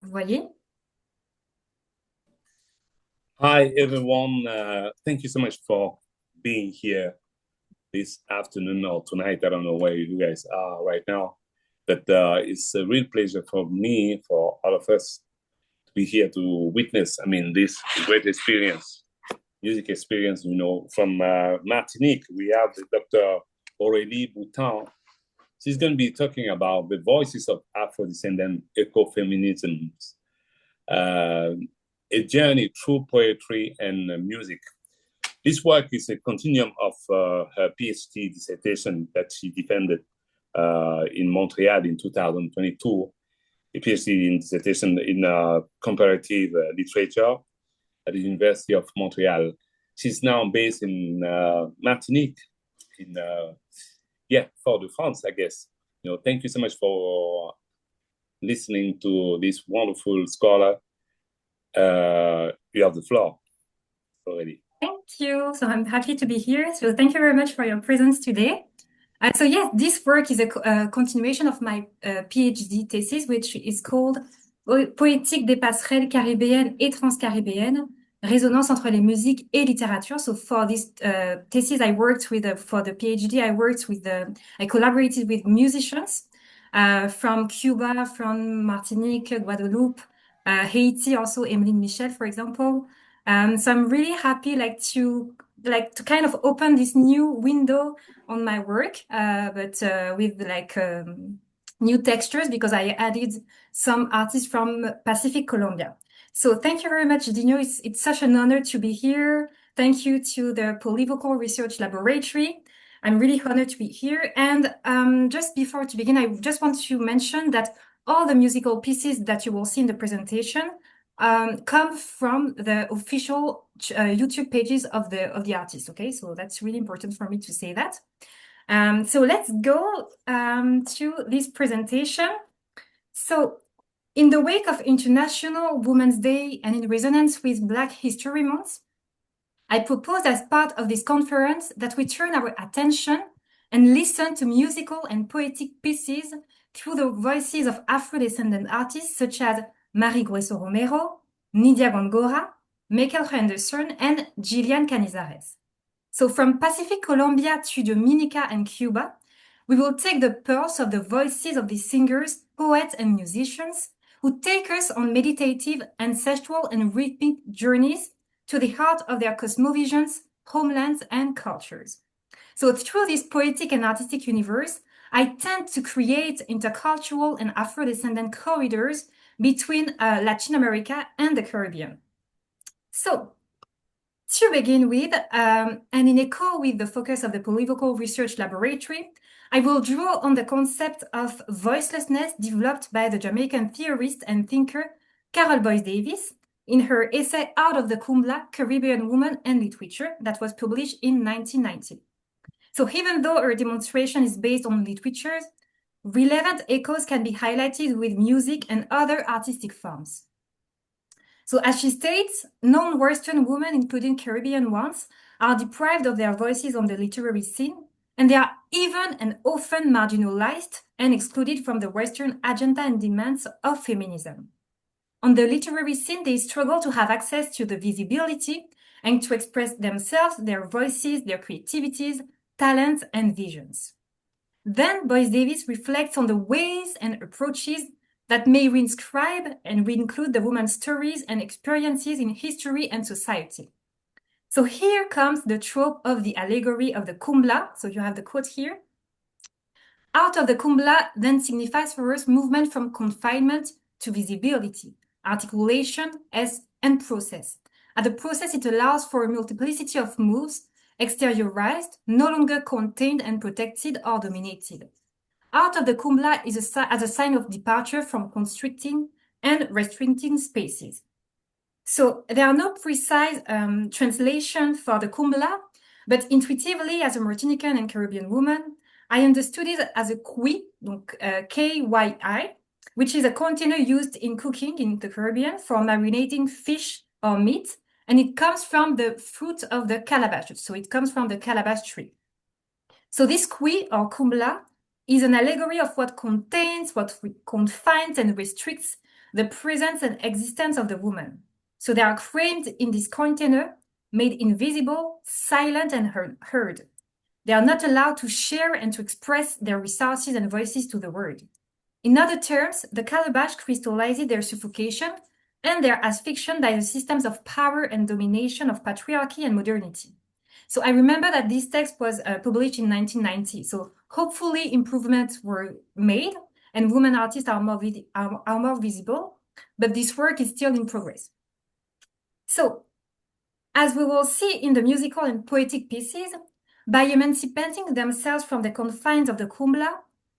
Vous voyez? Hi, everyone. Thank you so much for being here this afternoon or tonight. I don't know where you guys are right now, but it's a real pleasure for me, for all of us, to be here to witness, this great experience, music experience, from Martinique. We have the Dr. Aurélie Boutant. She's going to be talking about the voices of Afro-descendant ecofeminisms. A journey through poetry and music. This work is a continuum of her PhD dissertation that she defended in Montreal in 2022, a PhD in dissertation in comparative literature at the University of Montreal. She's now based in Martinique, in Fort-de-France, I guess. Thank you so much for listening to this wonderful scholar. You have the floor already. Thank you. So I'm happy to be here. So thank you very much for your presence today. So yes, this work is a continuation of my PhD thesis, which is called Poétique des passerelles caribéennes et transcaribéennes, résonance entre les musiques et littérature. So for this thesis, I worked with, for the PhD, I collaborated with musicians from Cuba, from Martinique, Guadeloupe, Haiti, also Emeline Michèle, for example. So I'm really happy to kind of open this new window on my work, but with new textures, because I added some artists from Pacific Colombia. So thank you very much, Dino. It's such an honor to be here. Thank you to the Polyvocal Research Laboratory. I'm really honored to be here. And just before to begin, I just want to mention that all the musical pieces that you will see in the presentation come from the official YouTube pages of the artist. Okay, so that's really important for me to say that. So let's go to this presentation. So in the wake of International Women's Day and in resonance with Black History Month, I propose as part of this conference that we turn our attention and listen to musical and poetic pieces through the voices of Afro-descendant artists such as Mary Grueso Romero, Nidia Góngora, Michèle Henderson, and Yilian Cañizares. So from Pacific Colombia to Dominica and Cuba, we will take the pulse of the voices of these singers, poets, and musicians who take us on meditative, ancestral, and rhythmic journeys to the heart of their cosmovisions, homelands, and cultures. So through this poetic and artistic universe, I tend to create intercultural and Afro-descendant corridors between Latin America and the Caribbean. So, to begin with, and in echo with the focus of the Polyvocal Research Laboratory, I will draw on the concept of voicelessness developed by the Jamaican theorist and thinker Carol Boyce Davis in her essay Out of the Kumbla, Caribbean Woman and Literature that was published in 1990. So even though her demonstration is based on literature, relevant echoes can be highlighted with music and other artistic forms. So as she states, non-Western women, including Caribbean ones, are deprived of their voices on the literary scene, and they are even and often marginalized and excluded from the Western agenda and demands of feminism. On the literary scene, they struggle to have access to the visibility and to express themselves, their voices, their creativities, talents, and visions. Then Boyce Davis reflects on the ways and approaches that may reinscribe and reinclude the woman's stories and experiences in history and society. So here comes the trope of the allegory of the Kumbla. So you have the quote here. Out of the Kumbla then signifies for us movement from confinement to visibility, articulation, and process. At the process, it allows for a multiplicity of moves, exteriorized, no longer contained and protected or dominated. Out of the Kumbla is as a sign of departure from constricting and restricting spaces. So there are no precise translation for the Kumbla, but intuitively, as a Martinican and Caribbean woman, I understood it as a kui, donc K-Y-I, which is a container used in cooking in the Caribbean for marinating fish or meat, and it comes from the fruit of the calabash, so it comes from the calabash tree. So this kui or kumbla is an allegory of what contains, what confines and restricts the presence and existence of the woman. So they are crammed in this container, made invisible, silent, and heard. They are not allowed to share and to express their resources and voices to the world. In other terms, the calabash crystallizes their suffocation and their asphyxiation by the systems of power and domination of patriarchy and modernity. So I remember that this text was published in 1990. So hopefully improvements were made and women artists are more visible, but this work is still in progress. So, as we will see in the musical and poetic pieces, by emancipating themselves from the confines of the kumbla,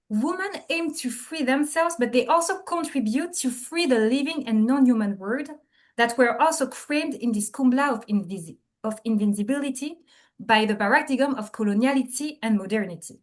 women aim to free themselves, but they also contribute to free the living and non-human world that were also crammed in this kumbla of invincibility by the paradigm of coloniality and modernity.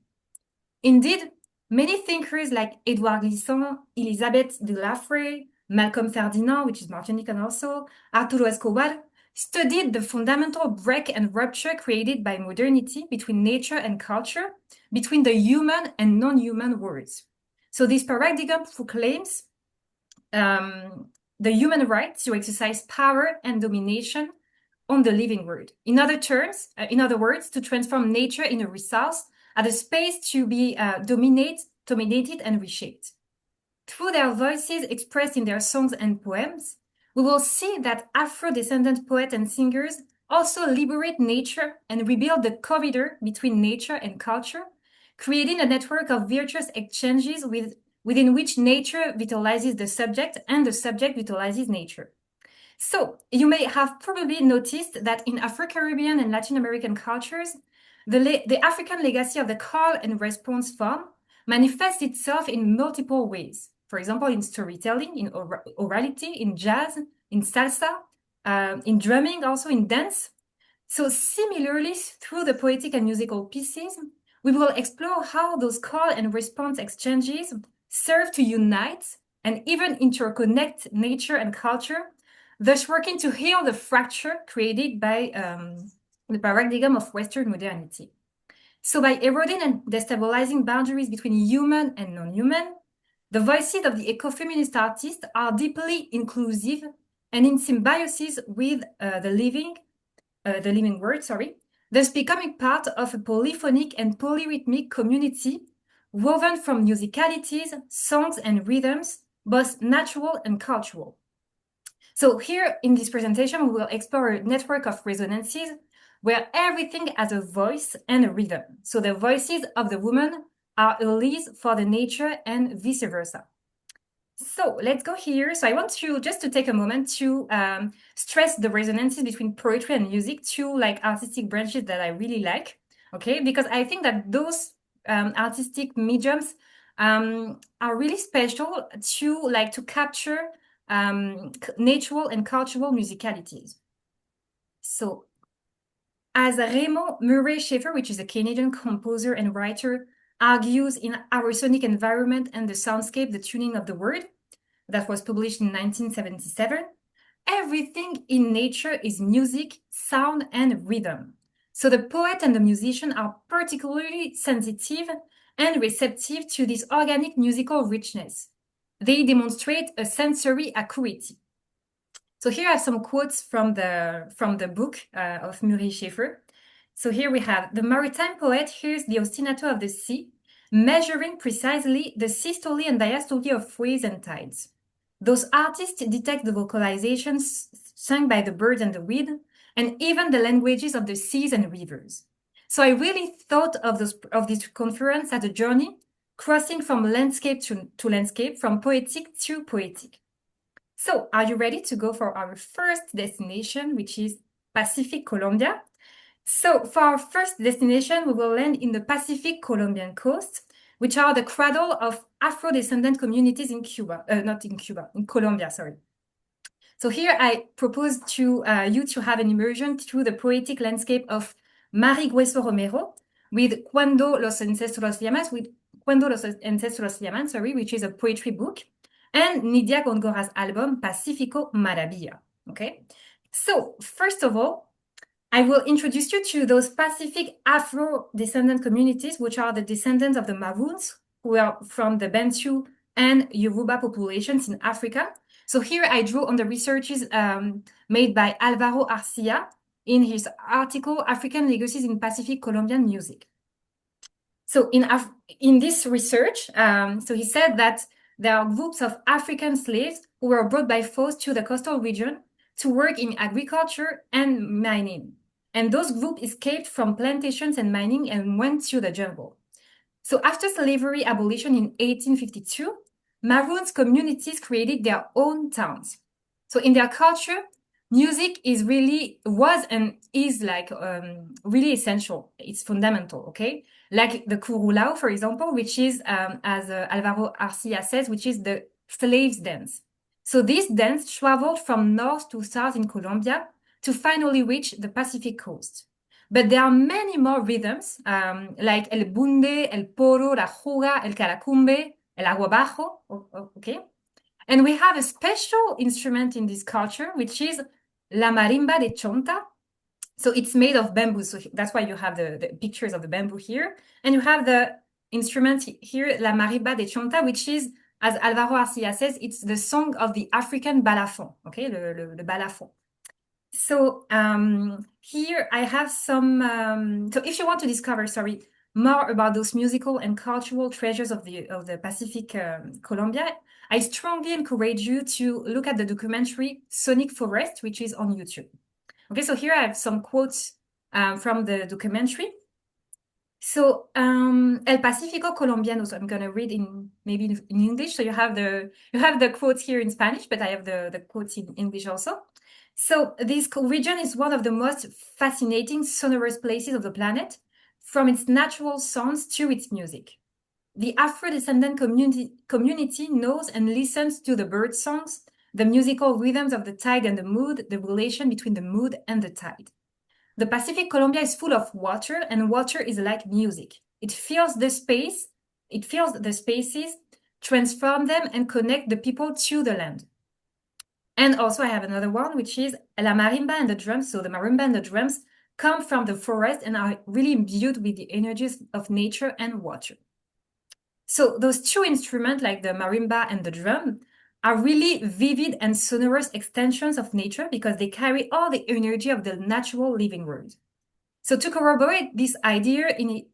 Indeed, many thinkers like Edouard Glissant, Elisabeth Deloughrey, Malcolm Ferdinand, which is Martinican also, Arturo Escobar, studied the fundamental break and rupture created by modernity between nature and culture, between the human and non-human worlds. So this paradigm proclaims the human right to exercise power and domination on the living world. In other words, to transform nature in a resource at a space to be dominated and reshaped. Through their voices expressed in their songs and poems, we will see that Afro-descendant poets and singers also liberate nature and rebuild the corridor between nature and culture, creating a network of virtuous exchanges within which nature vitalizes the subject and the subject vitalizes nature. So, you may have probably noticed that in Afro-Caribbean and Latin American cultures, the African legacy of the call and response form manifests itself in multiple ways. For example, in storytelling, in orality, in jazz, in salsa, in drumming, also in dance. So similarly, through the poetic and musical pieces, we will explore how those call and response exchanges serve to unite and even interconnect nature and culture, thus working to heal the fracture created by the paradigm of Western modernity. So by eroding and destabilizing boundaries between human and non-human, the voices of the ecofeminist artists are deeply inclusive and in symbiosis with the living world, thus becoming part of a polyphonic and polyrhythmic community woven from musicalities, songs, and rhythms, both natural and cultural. So here in this presentation, we will explore a network of resonances where everything has a voice and a rhythm. So the voices of the woman are allies for the nature and vice versa. So let's go here. So I want to just to take a moment to stress the resonances between poetry and music, two artistic branches that I really like, okay? Because I think that those artistic mediums are really special to capture natural and cultural musicalities. So as Raymond Murray Schafer, which is a Canadian composer and writer, argues in Our Sonic Environment and the Soundscape, the Tuning of the Word, that was published in 1977, everything in nature is music, sound, and rhythm. So the poet and the musician are particularly sensitive and receptive to this organic musical richness. They demonstrate a sensory acuity. So here are some quotes from the book of Murray Schafer. So here we have, the maritime poet hears the ostinato of the sea, measuring precisely the systole and diastole of waves and tides. Those artists detect the vocalizations sung by the birds and the wind, and even the languages of the seas and rivers. So I really thought of this conference as a journey, crossing from landscape to landscape, from poetic to poetic. So, are you ready to go for our first destination, which is Pacific Colombia? So, for our first destination, we will land in the Pacific Colombian coast, which are the cradle of Afro-descendant communities in Colombia, sorry. So here I propose to you to have an immersion through the poetic landscape of Mary Grueso Romero with Cuando los Ancestros Llaman, which is a poetry book, and Nidia Góngora's album Pacífico Maravilla. Okay, so first of all, I will introduce you to those Pacific Afro-descendant communities, which are the descendants of the Maroons, who are from the Bantu and Yoruba populations in Africa, So here I drew on the researches made by Álvaro Arcilla in his article, African Legacies in Pacific Colombian Music. So in this research, so he said that there are groups of African slaves who were brought by force to the coastal region to work in agriculture and mining. And those groups escaped from plantations and mining and went to the jungle. So after slavery abolition in 1852, Maroons communities created their own towns. So in their culture, music was and is like really essential. It's fundamental, okay? Like the curulao, for example, which is, as Álvaro Arcilla says, which is the slaves' dance. So this dance traveled from north to south in Colombia to finally reach the Pacific coast. But there are many more rhythms, like el bunde, el poro, la juga, el caracumbe, el aguabajo, okay? And we have a special instrument in this culture, which is la marimba de chonta. So it's made of bamboo. So that's why you have the pictures of the bamboo here. And you have the instrument here, la marimba de chonta, which is, as Álvaro Arcilla says, it's the song of the African balafon, okay? Le balafon. So here I have some, so if you want to discover, more about those musical and cultural treasures of the Pacific Colombia, I strongly encourage you to look at the documentary Sonic Forest, which is on YouTube. Okay, so here I have some quotes from the documentary. So El Pacífico Colombiano, so I'm gonna read maybe in English. So you have the quotes here in Spanish, but I have the quotes in English also. So this region is one of the most fascinating sonorous places of the planet, from its natural sounds to its music. The Afro-descendant community knows and listens to the bird songs, the musical rhythms of the tide and the mood, the relation between the mood and the tide. The Pacific Colombia is full of water, and water is like music. It fills the spaces, transforms them, and connects the people to the land. And also I have another one, which is la marimba and the drums. So the marimba and the drums come from the forest and are really imbued with the energies of nature and water. So those two instruments, like the marimba and the drum, are really vivid and sonorous extensions of nature because they carry all the energy of the natural living world. So to corroborate this idea in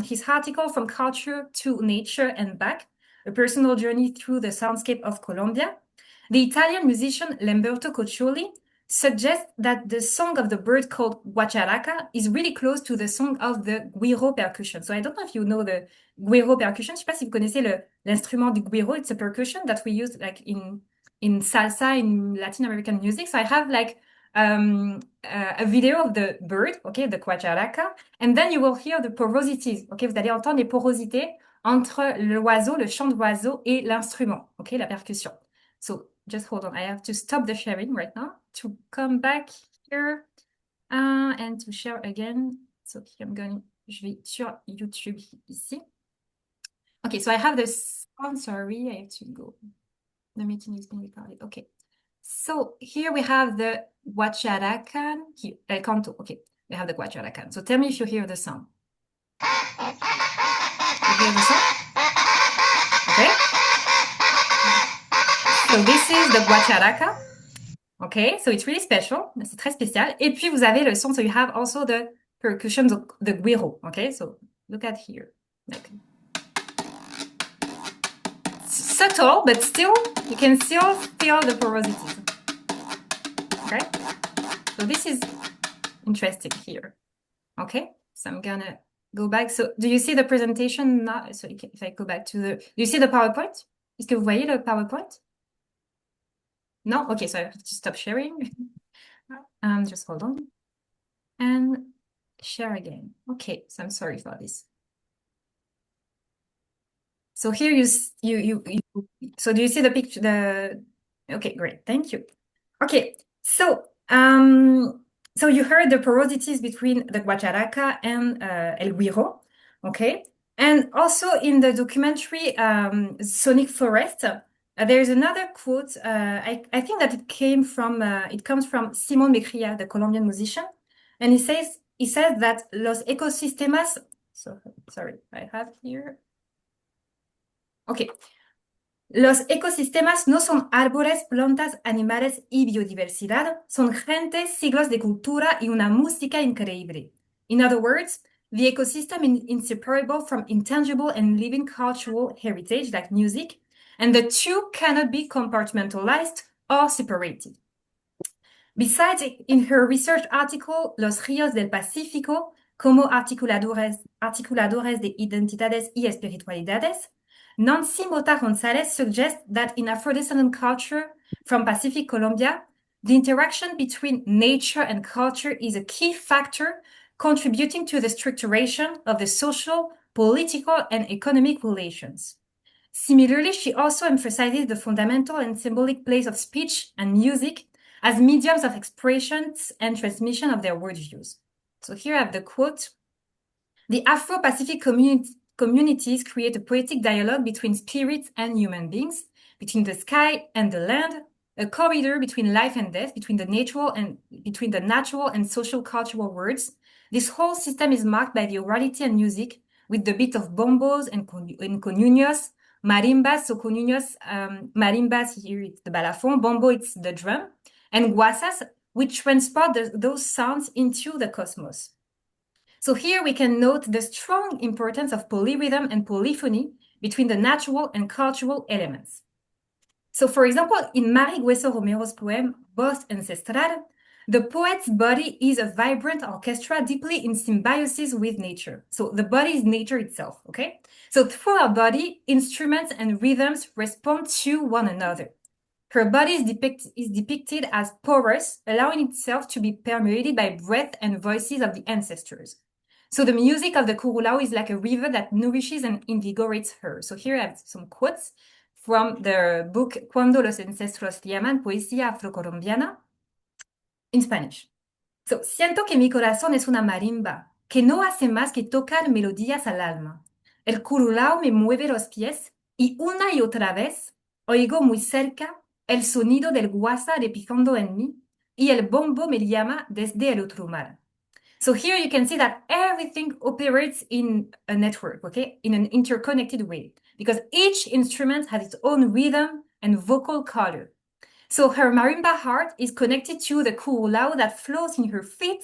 his article From Culture to Nature and Back, a personal journey through the soundscape of Colombia, the Italian musician Lamberto Coccioli suggests that the song of the bird called guacharaca is really close to the song of the güiro percussion. So I don't know if you know the güiro percussion. Je sais pas si vous connaissez l'instrument du güiro. It's a percussion that we use like in salsa, in Latin American music. So I have like a video of the bird, okay, the guacharaca, and then you will hear the porosities, okay, vous allez entendre les porosités entre l'oiseau, le chant de l'oiseau et l'instrument, okay, la percussion. So just hold on, I have to stop the sharing right now to come back here and to share again. So here je vais sur YouTube ici. Okay, so I have this, I'm sorry, I have to go. The meeting is being recorded, okay. So here we have the guacharacan, here, el canto, okay. We have the guacharacan. So tell me if you hear the sound. You hear the sound? Okay. So this is the guacharaca. Okay, so it's really special. C'est très spécial. Et puis vous avez le son, so you have also the percussion, the güiro. Okay, so look at here. Okay. Subtle, but still, you can still feel the porosities. Okay, so this is interesting here. Okay, so I'm gonna go back. So do you see the presentation now? So if I go back to do you see the PowerPoint? Est-ce que vous voyez le PowerPoint? No? Okay, so I have to stop sharing. Just hold on. And share again. Okay, so I'm sorry for this. So here so do you see the picture? Okay, great, thank you. Okay, so so you heard the porosities between the guacharaca and el güiro, okay? And also in the documentary Sonic Forest, there's another quote. I think that it comes from Simon Mejia, the Colombian musician, and he says that los ecosistemas. So sorry, I have here. Okay. Los ecosistemas no son árboles, plantas, animales y biodiversidad, son gente, siglos de cultura y una música increíble. In other words, the ecosystem is inseparable from intangible and living cultural heritage like music, and the two cannot be compartmentalized or separated. Besides, in her research article, Los Ríos del Pacífico, como articuladores de identidades y espiritualidades, Nancy Mota González suggests that in Afro-descendant culture from Pacific Colombia, the interaction between nature and culture is a key factor contributing to the structuration of the social, political, and economic relations. Similarly, she also emphasizes the fundamental and symbolic place of speech and music as mediums of expression and transmission of their worldviews. So here I have the quote. The Afro-Pacific communities create a poetic dialogue between spirits and human beings, between the sky and the land, a corridor between life and death, between the natural and social cultural worlds. This whole system is marked by the orality and music, with the beat of bombos and conunos, marimbas. So conunos, marimbas, here it's the balafon, bombo, it's the drum, and guasas, which transport those sounds into the cosmos. So here we can note the strong importance of polyrhythm and polyphony between the natural and cultural elements. So for example, in Mary Grueso Romero's poem, Voz Ancestral, the poet's body is a vibrant orchestra deeply in symbiosis with nature. So the body is nature itself, okay? So through our body, instruments and rhythms respond to one another. Her body is depicted as porous, allowing itself to be permeated by breath and voices of the ancestors. So the music of the curulao is like a river that nourishes and invigorates her. So here I have some quotes from the book Cuando los ancestros llaman, Poesía Afro-Colombiana, in Spanish. So, siento que mi corazón es una marimba, que no hace más que tocar melodías al alma. El curulao me mueve los pies y una y otra vez oigo muy cerca el sonido del guasa repicando en mí y el bombo me llama desde el otro mar. So here you can see that everything operates in a network, okay, in an interconnected way, because each instrument has its own rhythm and vocal color. So her marimba heart is connected to the curulao that flows in her feet,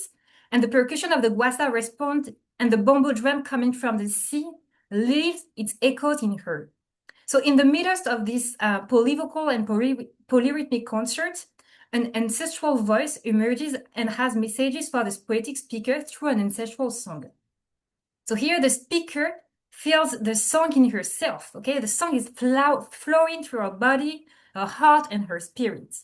and the percussion of the guasa responds, and the bombo drum coming from the sea leaves its echoes in her. So in the midst of this polyvocal and polyrhythmic concert, an ancestral voice emerges and has messages for the poetic speaker through an ancestral song. So here the speaker feels the song in herself, okay? The song is flowing through her body, her heart, and her spirit.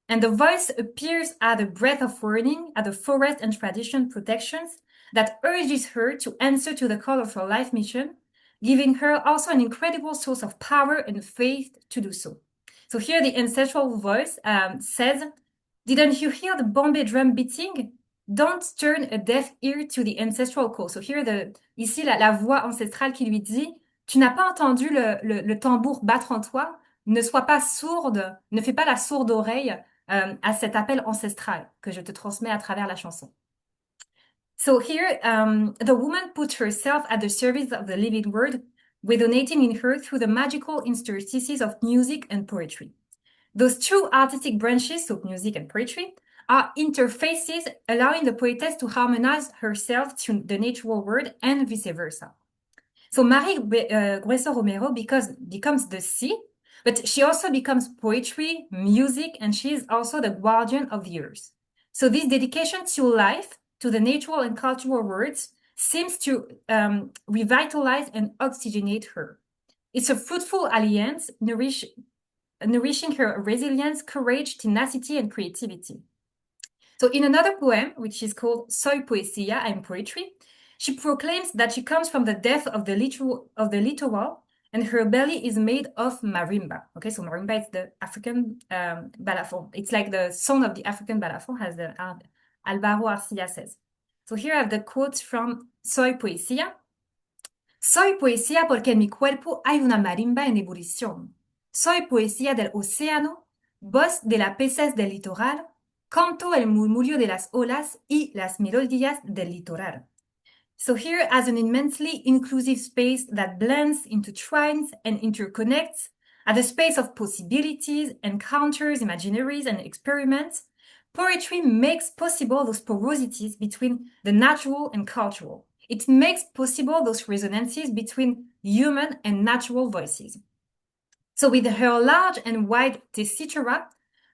And the voice appears as a breath of warning, as a forest and tradition protections that urges her to answer to the call of her life mission, giving her also an incredible source of power and faith to do so. So here the ancestral voice says, didn't you hear the Bombay drum beating? Don't turn a deaf ear to the ancestral call. So here, ici, la voix ancestrale qui lui dit, tu n'as pas entendu le tambour battre en toi, ne sois pas sourde, ne fais pas la sourde oreille à cet appel ancestral que je te transmets à travers la chanson. So here, the woman put herself at the service of the living word, resonating in her through the magical interstices of music and poetry. Those two artistic branches, so music and poetry, are interfaces allowing the poetess to harmonize herself to the natural world and vice versa. So Mary Grueso Romero becomes the sea, but she also becomes poetry, music, and she is also the guardian of the earth. So this dedication to life, to the natural and cultural worlds, seems to revitalize and oxygenate her. It's a fruitful alliance, nourishing her resilience, courage, tenacity, and creativity. So in another poem, which is called Soy Poesía, I'm Poetry, she proclaims that she comes from the depth of the littoral, and her belly is made of marimba. Okay, so marimba is the African balafon. It's like the son of the African balafon, as the Alvaro Arcilla says. So here I have the quotes from Soy Poesía. Soy poesía porque en mi cuerpo hay una marimba en ebullición. Soy poesía del océano, voz de las peces del litoral, canto el murmullo de las olas y las melodías del litoral. So here, as an immensely inclusive space that blends, intertwines, and interconnects, At a space of possibilities, encounters, imaginaries, and experiments, poetry makes possible those porosities between the natural and cultural. It makes possible those resonances between human and natural voices. So with her large and wide tessitura,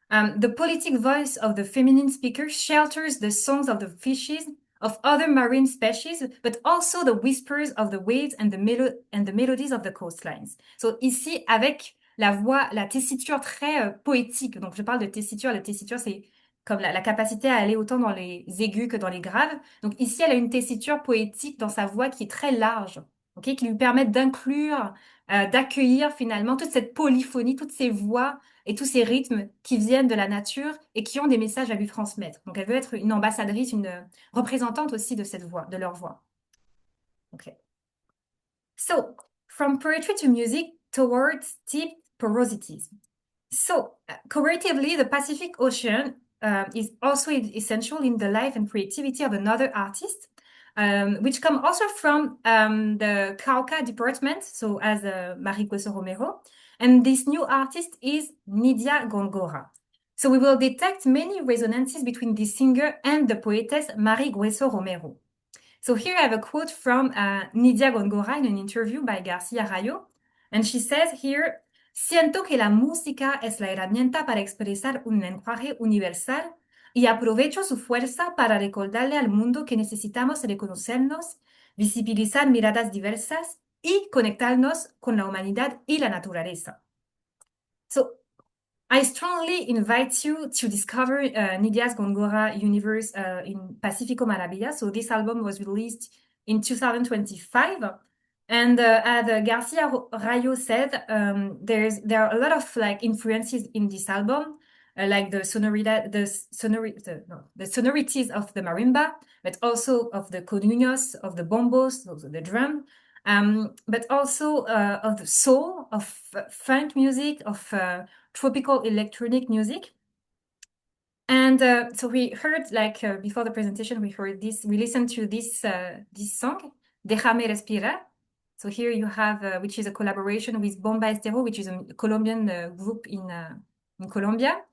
the poetic voice of the feminine speaker shelters the songs of the fishes, of other marine species, but also the whispers of the waves and the melodies of the coastlines. So ici, avec la voix, la tessiture très poétique, donc je parle de tessiture, la tessiture c'est comme la capacité à aller autant dans les aigus que dans les graves. Donc ici, elle a une tessiture poétique dans sa voix qui est très large, okay, qui lui permet d'inclure, d'accueillir finalement toute cette polyphonie, toutes ces voix et tous ces rythmes qui viennent de la nature et qui ont des messages à lui transmettre. Donc elle veut être une ambassadrice, une représentante aussi de cette voix, de leur voix. Okay. So, from poetry to music towards deep porosities. So, comparatively, the Pacific Ocean is also essential in the life and creativity of another artist, which come also from the Cauca department, so as Mary Grueso Romero. And this new artist is Nidia Góngora. So we will detect many resonances between this singer and the poetess Mary Grueso Romero. So here I have a quote from Nidia Góngora in an interview by García Rayo. And she says here, "Siento que la música es la herramienta para expresar un lenguaje universal y aprovecho su fuerza para recordarle al mundo que necesitamos reconocernos, visibilizar miradas diversas y conectarnos con la humanidad y la naturaleza." So I strongly invite you to discover Nidia Góngora universe in Pacifico Maravilla. So this album was released in 2025. And as García Rayo said, there are a lot of like influences in this album, like the sonorities of the marimba, but also of the conguinos, of the bombos, so the drum, but also of the soul, of funk music, of tropical electronic music. And so we heard, like before the presentation, we listened to this song, Déjame respirar. So here you have, which is a collaboration with Bomba Estero, which is a Colombian group in Colombia.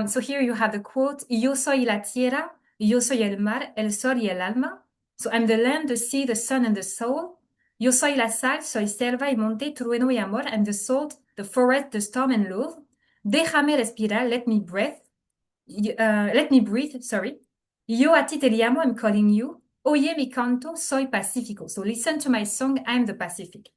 So here you have the quote, "Yo soy la tierra, yo soy el mar, el sol y el alma." So I'm the land, the sea, the sun, and the soul. Yo soy la sal, soy selva y monte, trueno y amor, and the salt, the forest, the storm, and love. Déjame respirar, let me breathe, sorry. Yo a ti te llamo, I'm calling you. Oye mi canto, soy Pacífico. So listen to my song, I'm the Pacific.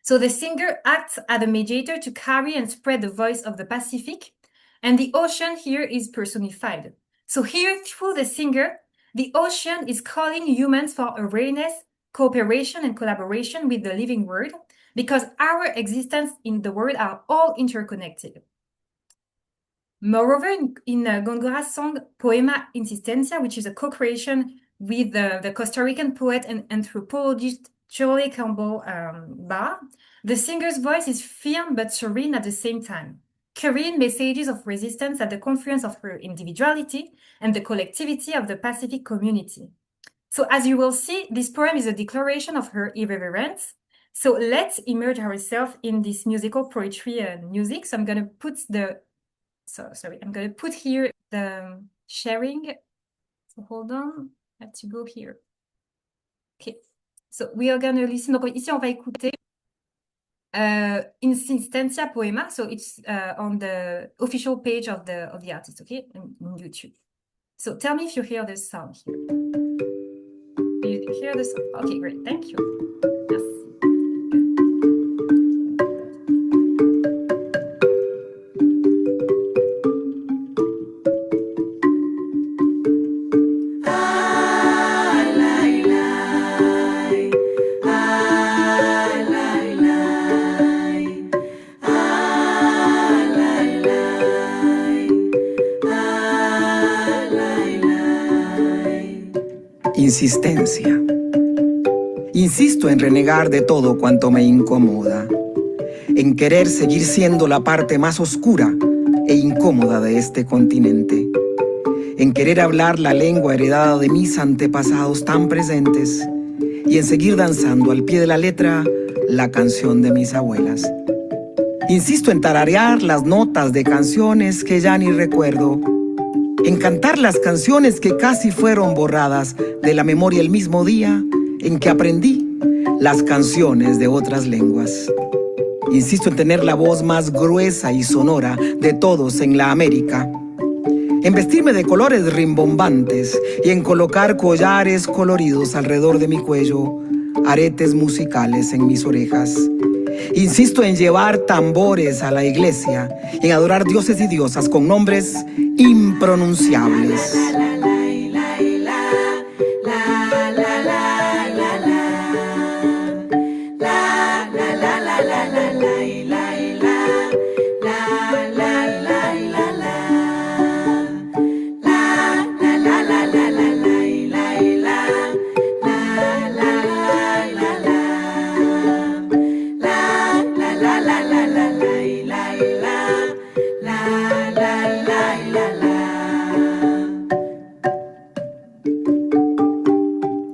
So the singer acts as a mediator to carry and spread the voice of the Pacific, and the ocean here is personified. So here, through the singer, the ocean is calling humans for awareness, cooperation, and collaboration with the living world, because our existence in the world are all interconnected. Moreover, in Góngora's song Poema Insistencia, which is a co-creation with the Costa Rican poet and anthropologist Shirley Campbell Barr, the singer's voice is firm but serene at the same time, carrying messages of resistance at the confluence of her individuality and the collectivity of the Pacific community. So as you will see, this poem is a declaration of her irreverence. So let's immerse ourselves in this musical poetry and music. So I'm going to put here the sharing. So hold on, I have to go here. Okay, so we are going to listen. Donc ici, on va écouter Insistencia Poema. So it's on the official page of the artist, okay, on YouTube. So tell me if you hear this sound here. You hear this? Okay, great. Thank you. Merci. Insistencia. Insisto en renegar de todo cuanto me incomoda, en querer seguir siendo la parte más oscura e incómoda de este continente, en querer hablar la lengua heredada de mis antepasados tan presentes y en seguir danzando al pie de la letra la canción de mis abuelas. Insisto en tararear las notas de canciones que ya ni recuerdo, en cantar las canciones que casi fueron borradas de la memoria el mismo día en que aprendí las canciones de otras lenguas. Insisto en tener la voz más gruesa y sonora de todos en la América, en vestirme de colores rimbombantes y en colocar collares coloridos alrededor de mi cuello, aretes musicales en mis orejas. Insisto en llevar tambores a la iglesia, en adorar dioses y diosas con nombres impronunciables.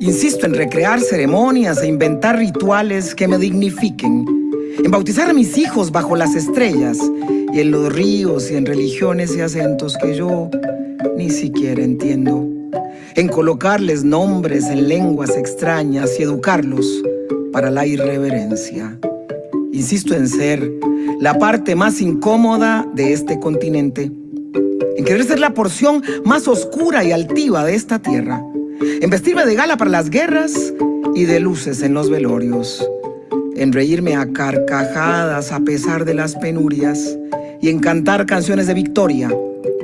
Insisto en recrear ceremonias e inventar rituales que me dignifiquen, en bautizar a mis hijos bajo las estrellas y en los ríos y en religiones y acentos que yo ni siquiera entiendo, en colocarles nombres en lenguas extrañas y educarlos para la irreverencia. Insisto en ser la parte más incómoda de este continente, en querer ser la porción más oscura y altiva de esta tierra, en vestirme de gala para las guerras y de luces en los velorios, en reírme a carcajadas a pesar de las penurias y en cantar canciones de victoria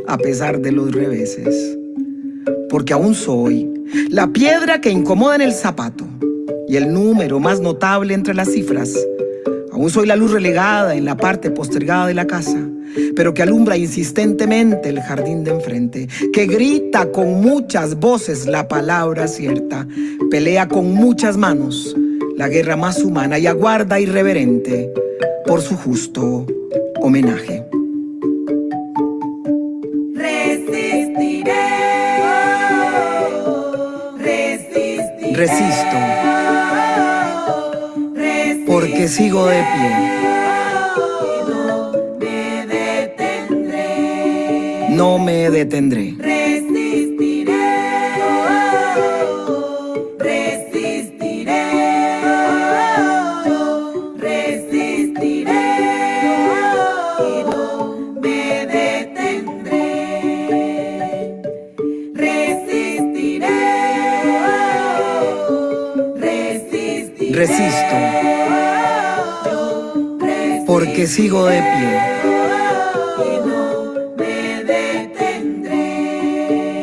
a pesar de los reveses. Porque aún soy la piedra que incomoda en el zapato y el número más notable entre las cifras. Aún soy la luz relegada en la parte postergada de la casa, pero que alumbra insistentemente el jardín de enfrente, que grita con muchas voces la palabra cierta, pelea con muchas manos la guerra más humana y aguarda irreverente por su justo homenaje. Resistiré, Resisto, porque sigo de pie. No me detendré. Resistiré, resistiré, resistiré y no me detendré. Resistiré, resistiré. Resisto, porque sigo de pie.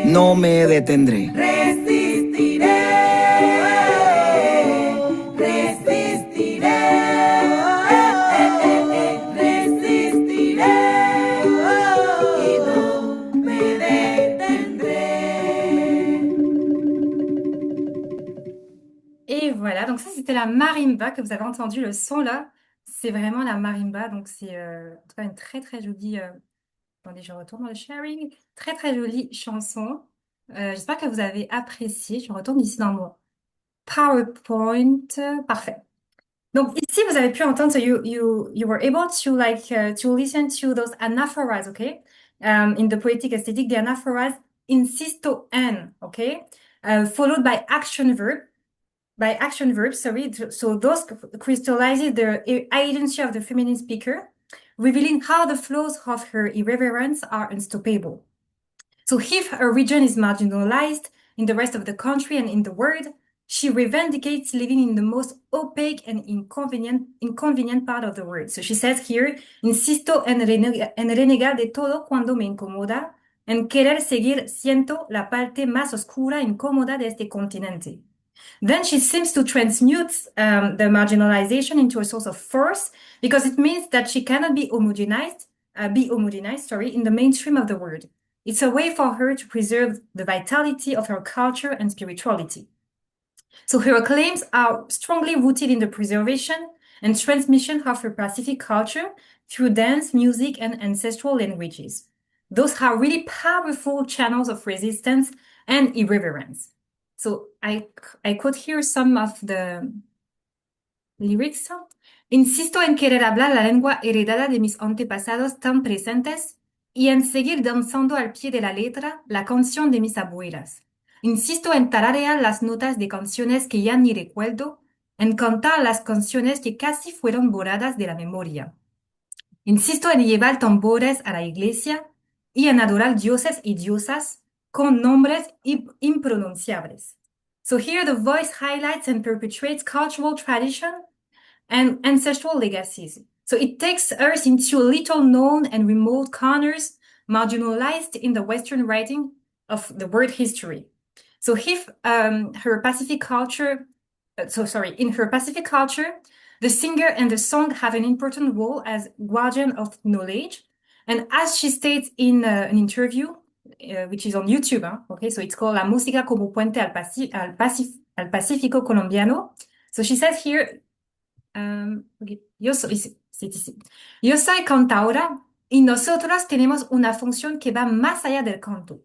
No me detendré. Resistiré, resistiré, resistiré y no me detendré. Et voilà, donc ça c'était la marimba que vous avez entendu, le son là, c'est vraiment la marimba, donc c'est en tout cas une très très jolie, attendez je retourne dans le sharing, très très jolie chanson. J'espère que vous avez apprécié, je retourne ici dans mon PowerPoint, parfait. Donc ici vous avez pu entendre, so you were able to to listen to those anaphoras, okay? In the poetic aesthetic, the anaphoras insisto en, okay? Followed by action verbs, sorry. So those crystallizes the agency of the feminine speaker, revealing how the flows of her irreverence are unstoppable. So if a region is marginalized in the rest of the country and in the world, she revendicates living in the most opaque and inconvenient part of the world. So she says here, insisto en renegar de todo cuando me incomoda, en querer seguir siendo la parte más oscura e incómoda de este continente. Then she seems to transmute the marginalization into a source of force, because it means that she cannot be homogenized, in the mainstream of the world. It's a way for her to preserve the vitality of her culture and spirituality. So her claims are strongly rooted in the preservation and transmission of her Pacific culture through dance, music, and ancestral languages. Those are really powerful channels of resistance and irreverence. So I quote here some of the lyrics. Insisto en querer hablar la lengua heredada de mis antepasados tan presentes y en seguir danzando al pie de la letra la canción de mis abuelas. Insisto en tararear las notas de canciones que ya ni recuerdo, en cantar las canciones que casi fueron borradas de la memoria. Insisto en llevar tambores a la iglesia y en adorar dioses y diosas con nombres impronunciables. So here the voice highlights and perpetuates cultural tradition and ancestral legacies. So it takes us into little known and remote corners marginalized in the Western writing of the world history. So if her Pacific culture, in her Pacific culture, the singer and the song have an important role as guardian of knowledge. And as she states in an interview, which is on YouTube, okay, so it's called La música como puente al Pacífico colombiano. So she says here, okay, yo soy cantadora y nosotros tenemos una función que va más allá del canto.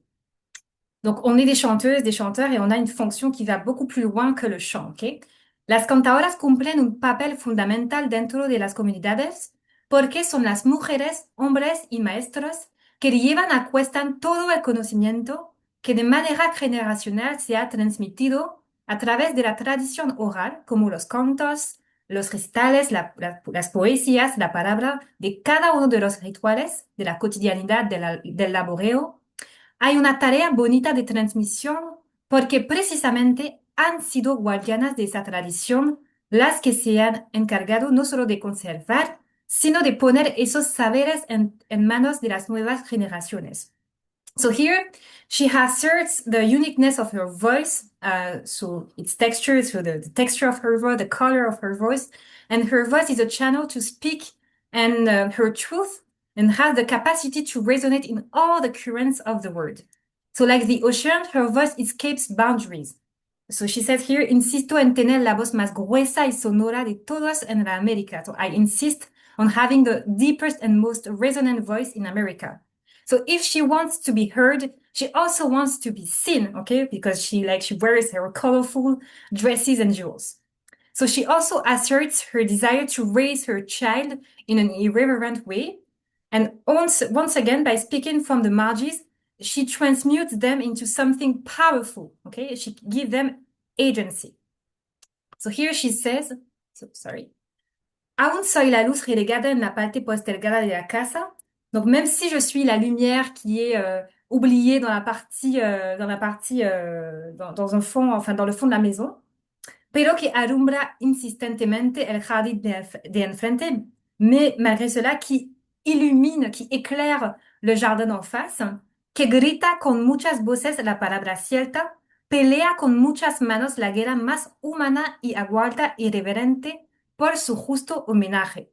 Donc, on est des chanteuses, des chanteurs, et on a une fonction qui va beaucoup plus loin que le chant, ¿ok? Las cantadoras cumplen un papel fundamental dentro de las comunidades porque son las mujeres, hombres y maestros que llevan a cuestan todo el conocimiento que de manera generacional se ha transmitido a través de la tradición oral, como los cantos, los recitales, las poesías, la palabra, de cada uno de los rituales, de la cotidianidad, del laboreo. Hay una tarea bonita de transmisión porque precisamente han sido guardianas de esa tradición las que se han encargado no solo de conservar, sino de poner esos saberes en manos de las nuevas generaciones. So here she asserts the uniqueness of her voice, so its texture, so the texture of her voice, the color of her voice, and her voice is a channel to speak and her truth and has the capacity to resonate in all the currents of the world. So like the ocean, her voice escapes boundaries. So she says here, insisto en tener la voz más gruesa y sonora de todos en la América. So I insist on having the deepest and most resonant voice in America. So if she wants to be heard, she also wants to be seen, okay? Because she wears her colorful dresses and jewels. So she also asserts her desire to raise her child in an irreverent way. And once again, by speaking from the margins, she transmutes them into something powerful, okay? She gives them agency. So here she says, Aún soy la luz relegada en la parte postergada de la casa. Donc, même si je suis la lumière qui est oubliée dans un fond, enfin, dans le fond de la maison, pero que alumbra insistentemente el jardín de enfrente, mais malgré cela, qui illumine, qui éclaire le jardin en face, que grita con muchas voces la palabra cierta, pelea con muchas manos la guerra más humana y aguarda irreverente por su justo homenaje.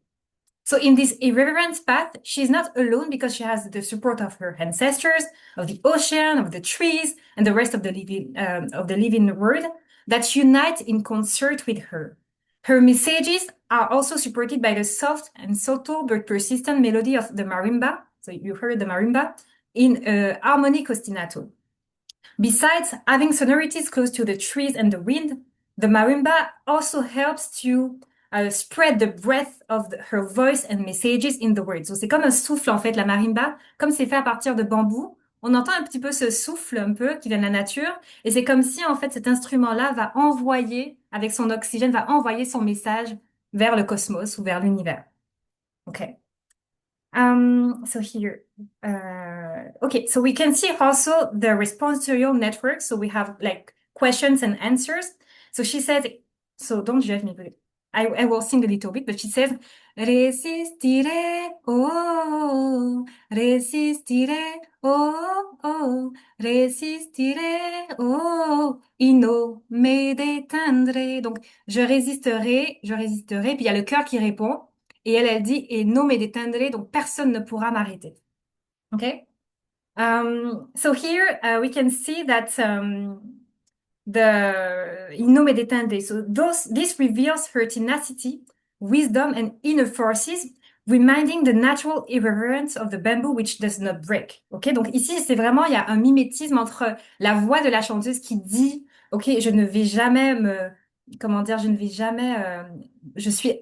So in this irreverent path, she's not alone because she has the support of her ancestors, of the ocean, of the trees, and the rest of the living world that unite in concert with her. Her messages are also supported by the soft and subtle but persistent melody of the marimba. So you heard the marimba in harmonic ostinato. Besides having sonorities close to the trees and the wind, the marimba also helps to spread the breadth of her voice and messages in the words. So c'est comme un souffle en fait, la marimba, comme c'est fait à partir de bambou. On entend un petit peu ce souffle un peu qui vient de la nature, et c'est comme si en fait cet instrument-là va envoyer, avec son oxygène, va envoyer son message vers le cosmos ou vers l'univers. Okay. So here, okay, so we can see also the responsorial network. So we have like questions and answers. So she says, so don't judge me, but I will sing a little bit, but she says, resistiré, oh, resistiré, oh, oh, resistiré, oh, y no me detendré. Donc, je résisterai, puis il y a le cœur qui répond, et elle dit, et no me detendré, donc personne ne pourra m'arrêter. Okay? So here we can see that the no me detende. So this reveals her tenacity, wisdom, and inner forces, reminding the natural irreverence of the bamboo which does not break. Ok, donc ici c'est vraiment il y a un mimétisme entre la voix de la chanteuse qui dit ok je ne vais jamais comment dire, je ne vais jamais, je suis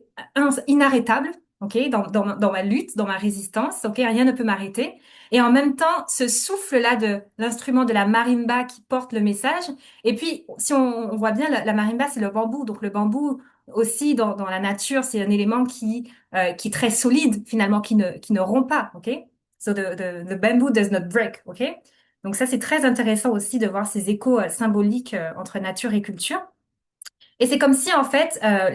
inarrêtable, ok, dans ma lutte, dans ma résistance, ok, rien ne peut m'arrêter. Et en même temps, ce souffle-là de l'instrument de la marimba qui porte le message. Et puis, si on voit bien, la marimba, c'est le bambou. Donc, le bambou aussi, dans la nature, c'est un élément qui est très solide, finalement, qui ne rompt pas, ok? So, the bamboo does not break, ok? Donc, ça, c'est très intéressant aussi de voir ces échos symboliques entre nature et culture. Et c'est comme si, en fait, la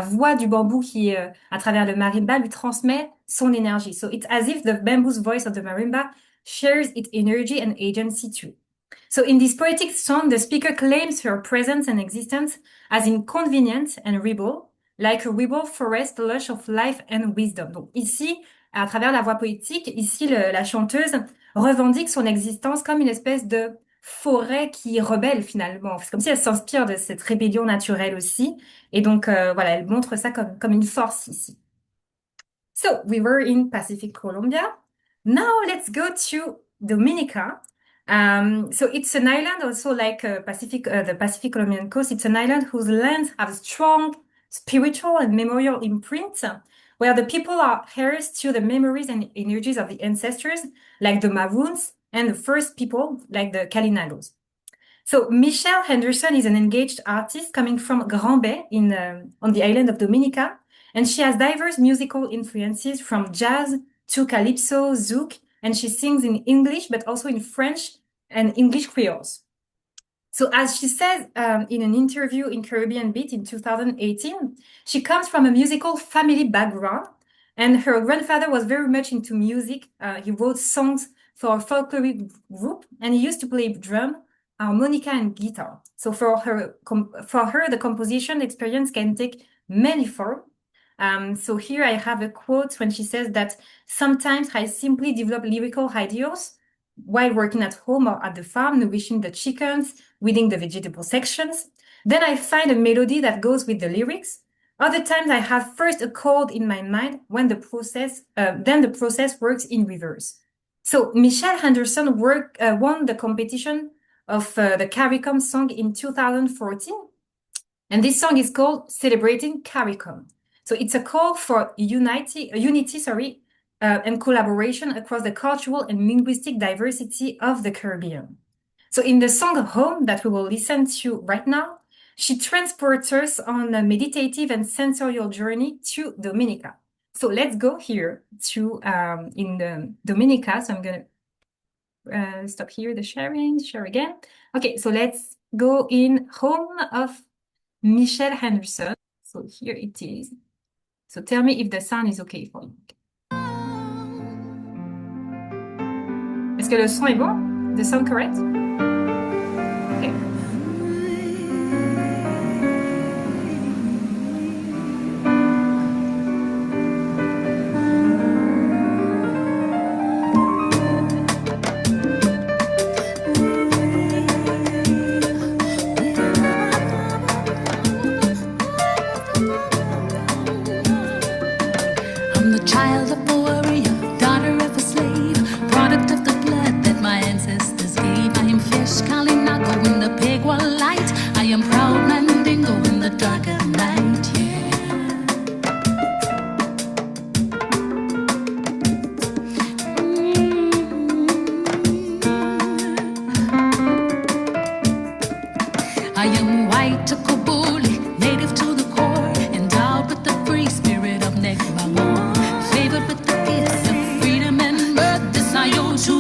voix du bambou qui est à travers le marimba lui transmet son énergie. So it's as if the bamboo's voice of the marimba shares its energy and agency too. So in this poetic song, the speaker claims her presence and existence as inconvenient and rebel, like a rebel forest lush of life and wisdom. Donc ici, à travers la voix poétique, ici la chanteuse revendique son existence comme une espèce de forêt qui rebelle finalement. C'est comme si elle s'inspire de cette rébellion naturelle aussi. Et donc voilà, elle montre ça comme une force ici. So we were in Pacific Colombia. Now let's go to Dominica. So it's an island also like the Pacific Colombian coast. It's an island whose lands have a strong spiritual and memorial imprint, where the people are heirs to the memories and energies of the ancestors, like the Maroons, and the first people, like the Kalinagos. So Michèle Henderson is an engaged artist coming from Grand Bay on the island of Dominica, and she has diverse musical influences from jazz to calypso, zouk, and she sings in English, but also in French and English Creoles. So as she says in an interview in Caribbean Beat in 2018, she comes from a musical family background, and her grandfather was very much into music. He wrote songs for a folkloric group, and he used to play drum, harmonica, and guitar. So for her, the composition experience can take many forms. So here I have a quote when she says that sometimes I simply develop lyrical ideas while working at home or at the farm, nourishing the chickens, weeding the vegetable sections. Then I find a melody that goes with the lyrics. Other times I have first a chord in my mind when then the process works in reverse. So Michèle Henderson won the competition of the CARICOM song in 2014. And this song is called Celebrating CARICOM. So it's a call for unity, and collaboration across the cultural and linguistic diversity of the Caribbean. So in the song Home that we will listen to right now, she transports us on a meditative and sensorial journey to Dominica. So let's go here to in Dominica. So I'm gonna stop here the share again. Okay, so let's go in Home of Michèle Henderson. So here it is. So tell me if the sound is okay for you. Est-ce que le son est bon? The sound correct? Okay. I'm the child of a warrior, daughter of a slave, product of the blood that my ancestors gave. I am flesh, Kalinago in the Pegua light. I am proud Mandingo in the dark of night, yeah. I am white to Kabuli, native to the core, endowed with the free spirit of Negbamo, favored with the gifts of freedom and birth. This I owe to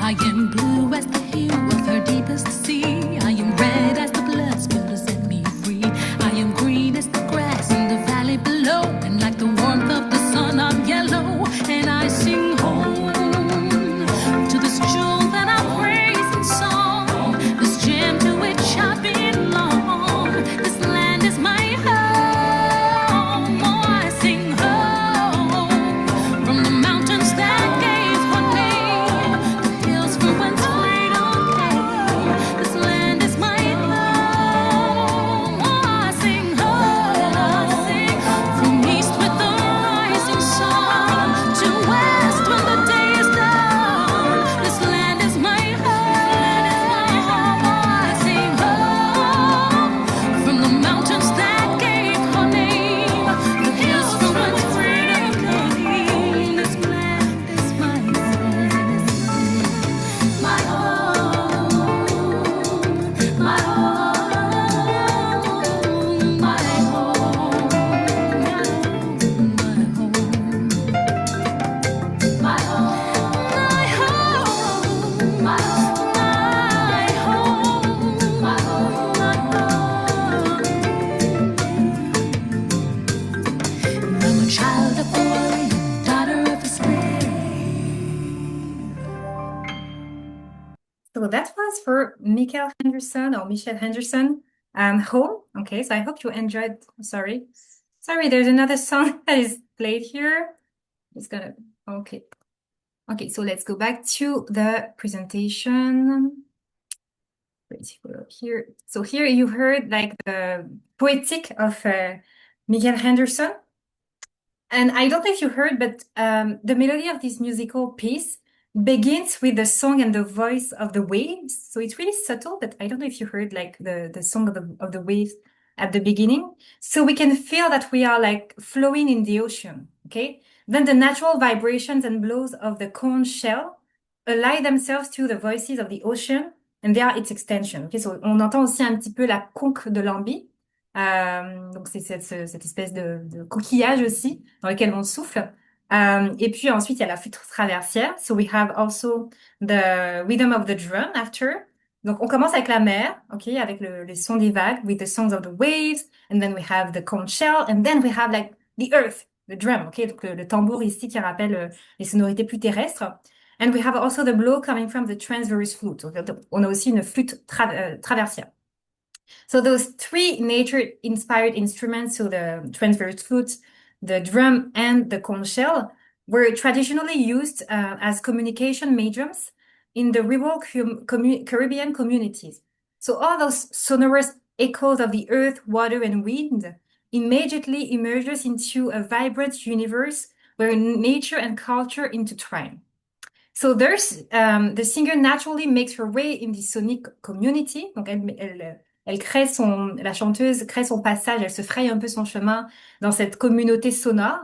I am blue as the hue of her deepest sea. I am red as the blood spilled to set me free. I am green as the grass in the valley below, and like the warmth of the sun I'm yellow. And I sing home to this jewel that I praise in song, this gem to which I belong. This land is my home. Oh, I sing home from the mountains that gave her name, the hills from whence freedom came. This land is my home. Oh, I sing home from east with the rising sun to west when the day is done. This land is my home. Oh, I sing home from the mountains that gave her name, the hills from whence freedom came. This land is my home. My home, my home, my home, my home, my home. I'm a child of Aurélie, daughter of a slave. So that was for Michèle Henderson or Michèle Henderson, Home. Okay, so I hope you enjoyed. Sorry, there's another song that is played here. It's gonna, okay. Okay, so let's go back to the presentation. Let's go up here. So here you heard like the poetic of Michèle Henderson. And I don't know if you heard, but the melody of this musical piece begins with the song and the voice of the waves. So it's really subtle, but I don't know if you heard like the song of the waves at the beginning. So we can feel that we are like flowing in the ocean, okay? Then the natural vibrations and blows of the conch shell ally themselves to the voices of the ocean, and they are its extension. Okay, so on entend aussi un petit peu la conque de l'ambi. Donc c'est cette espèce de coquillage aussi dans lequel on souffle. Et puis ensuite il y a la flûte traversière. So we have also the rhythm of the drum after. Donc on commence avec la mer, ok, avec les sons des vagues, with the songs of the waves, and then we have the conch shell, and then we have like the earth, the drum, ok, donc le tambour ici qui rappelle les sonorités plus terrestres. And we have also the blow coming from the transverse flute. Donc, on a aussi une flûte traversière. So those three nature-inspired instruments, so the transverse flute, the drum, and the conch shell, were traditionally used as communication mediums in the rural Caribbean communities. So all those sonorous echoes of the earth, water, and wind immediately emerges into a vibrant universe where nature and culture intertwine. So there's the singer naturally makes her way in the sonic community. Donc elle crée la chanteuse crée son passage, elle se fraye un peu son chemin dans cette communauté sonore,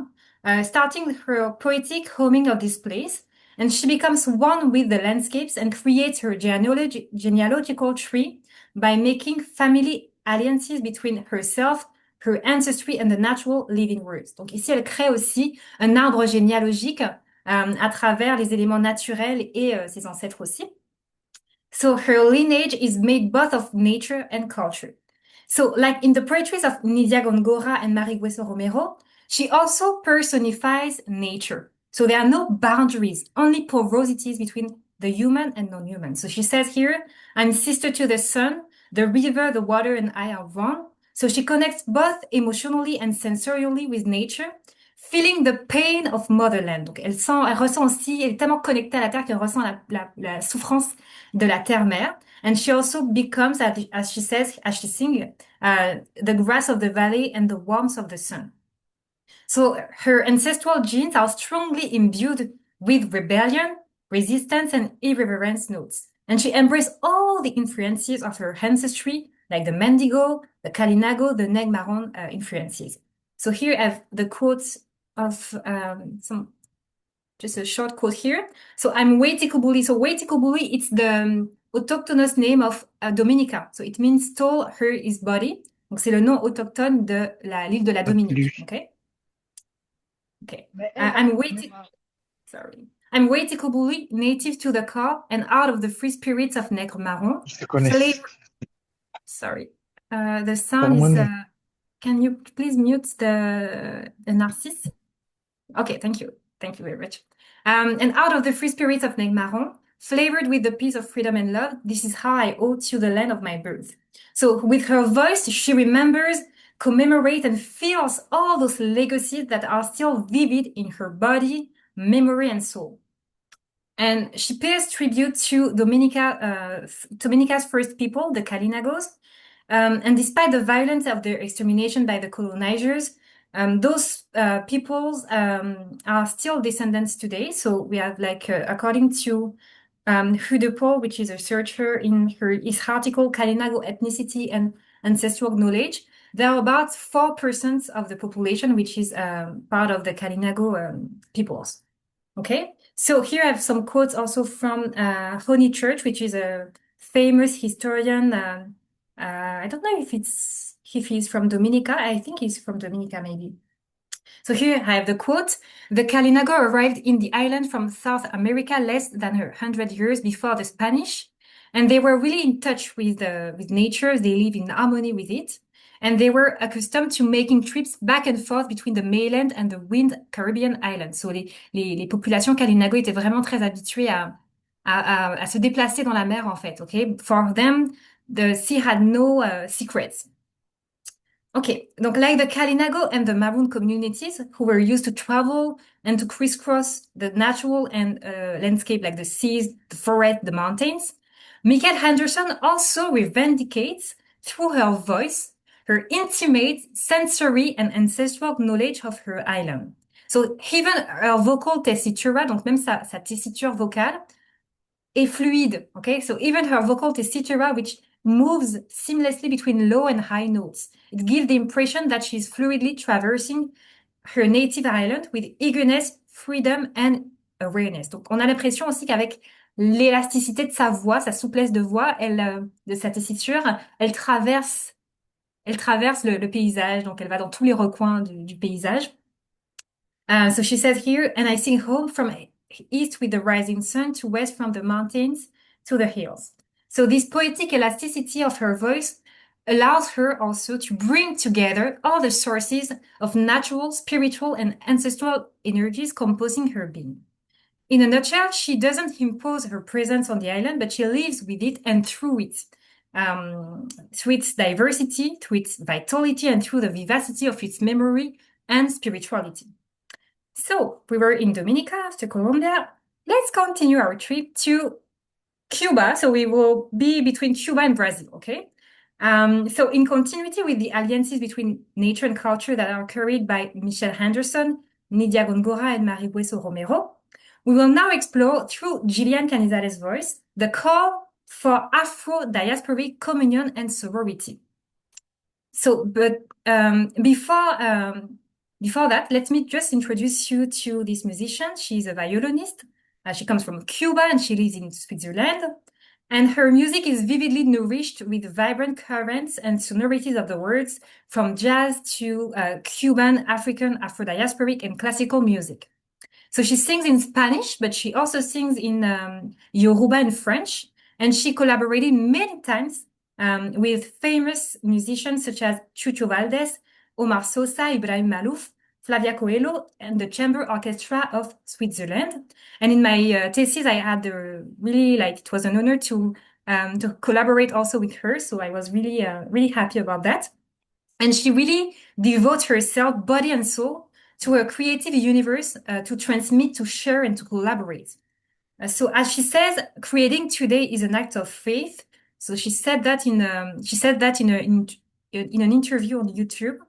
starting her poetic homing of this place, and she becomes one with the landscapes and creates her genealogical tree by making family alliances between herself, her ancestry, and the natural living worlds. Donc ici, elle crée aussi un arbre généalogique à travers les éléments naturels et ses ancêtres aussi. So her lineage is made both of nature and culture. So like in the poetries of Nidia Góngora and Mary Grueso Romero, she also personifies nature. So there are no boundaries, only porosities between the human and non-human. So she says here, I'm sister to the sun, the river, the water, and I are one. So she connects both emotionally and sensorially with nature, feeling the pain of motherland. Donc elle ressent aussi, elle est tellement connectée à la terre qu'elle ressent la souffrance de la terre-mère. And she also becomes, as she says, as she sings, the grass of the valley and the warmth of the sun. So her ancestral genes are strongly imbued with rebellion, resistance, and irreverence notes. And she embraced all the influences of her ancestry, like the Mendigo, the Kalinago, the Neg Marron influences. So here I have the quotes of just a short quote here. So I'm Waitikubuli. So Waitikubuli, it's the autochthonous name of Dominica. So it means tall, her is body. Donc c'est le nom autochtone de l'île de la Dominique. Okay. Okay. I'm I'm weightically native to the car and out of the free spirits of Nègre Marron. Ils se connaissent. Sorry. The sound is... can you please mute the narcisse? Okay, thank you. Thank you very much. And out of the free spirits of Nègre Marron, flavored with the peace of freedom and love, this is how I owe to the land of my birth. So with her voice, she remembers, commemorates, and feels all those legacies that are still vivid in her body, memory, and soul. And she pays tribute to Dominica's first people, the Kalinagos. And despite the violence of their extermination by the colonizers, those peoples are still descendants today. So we have, like, according to Paul, which is a researcher in his article, Kalinago Ethnicity and Ancestral Knowledge, there are about 4% of the population, which is part of the Kalinago peoples. Okay, so here I have some quotes also from Honeychurch, which is a famous historian. I don't know if he's from Dominica. I think he's from Dominica, maybe. So here I have the quote: "The Kalinago arrived in the island from South America less than 100 years before the Spanish, and they were really in touch with nature. They live in harmony with it. And they were accustomed to making trips back and forth between the mainland and the wind Caribbean islands." So les populations Kalinago étaient vraiment très habituées à se déplacer dans la mer, en fait. Okay, for them, the sea had no secrets. Okay, donc like the Kalinago and the Maroon communities who were used to travel and to crisscross the natural and landscape like the seas, the forest, the mountains, Michèle Henderson also revendicates through her voice her intimate sensory and ancestral knowledge of her island. So even her vocal tessitura, donc même sa tessiture vocale, est fluide, okay? So even her vocal tessitura, which moves seamlessly between low and high notes, it gives the impression that she's fluidly traversing her native island with eagerness, freedom, and awareness. Donc on a l'impression aussi qu'avec l'élasticité de sa voix, sa souplesse de voix, de sa tessiture, elle traverse le paysage, donc elle va dans tous les recoins du paysage. So she says here, "And I sing home from east with the rising sun to west from the mountains to the hills." So this poetic elasticity of her voice allows her also to bring together all the sources of natural, spiritual, and ancestral energies composing her being. In a nutshell, she doesn't impose her presence on the island, but she lives with it and through it. Through its diversity, through its vitality, and through the vivacity of its memory and spirituality. So we were in Dominica after Colombia. Let's continue our trip to Cuba. So we will be between Cuba and Brazil, okay? So in continuity with the alliances between nature and culture that are carried by Michèle Henderson, Nidia Góngora, and Mary Grueso Romero, we will now explore through Yilian Cañizares' voice the call for Afro-diasporic communion and sorority. So, but before that, let me just introduce you to this musician. She's a violinist. She comes from Cuba and she lives in Switzerland. And her music is vividly nourished with vibrant currents and sonorities of the words, from jazz to Cuban, African, Afro-diasporic, and classical music. So she sings in Spanish, but she also sings in Yoruba and French. And she collaborated many times with famous musicians such as Chucho Valdés, Omar Sosa, Ibrahim Malouf, Flavia Coelho, and the Chamber Orchestra of Switzerland. And in my thesis, I had it was an honor to collaborate also with her. So I was really happy about that. And she really devotes herself, body and soul, to a creative universe to transmit, to share, and to collaborate. So as she says, creating today is an act of faith. So she said that in an interview on YouTube.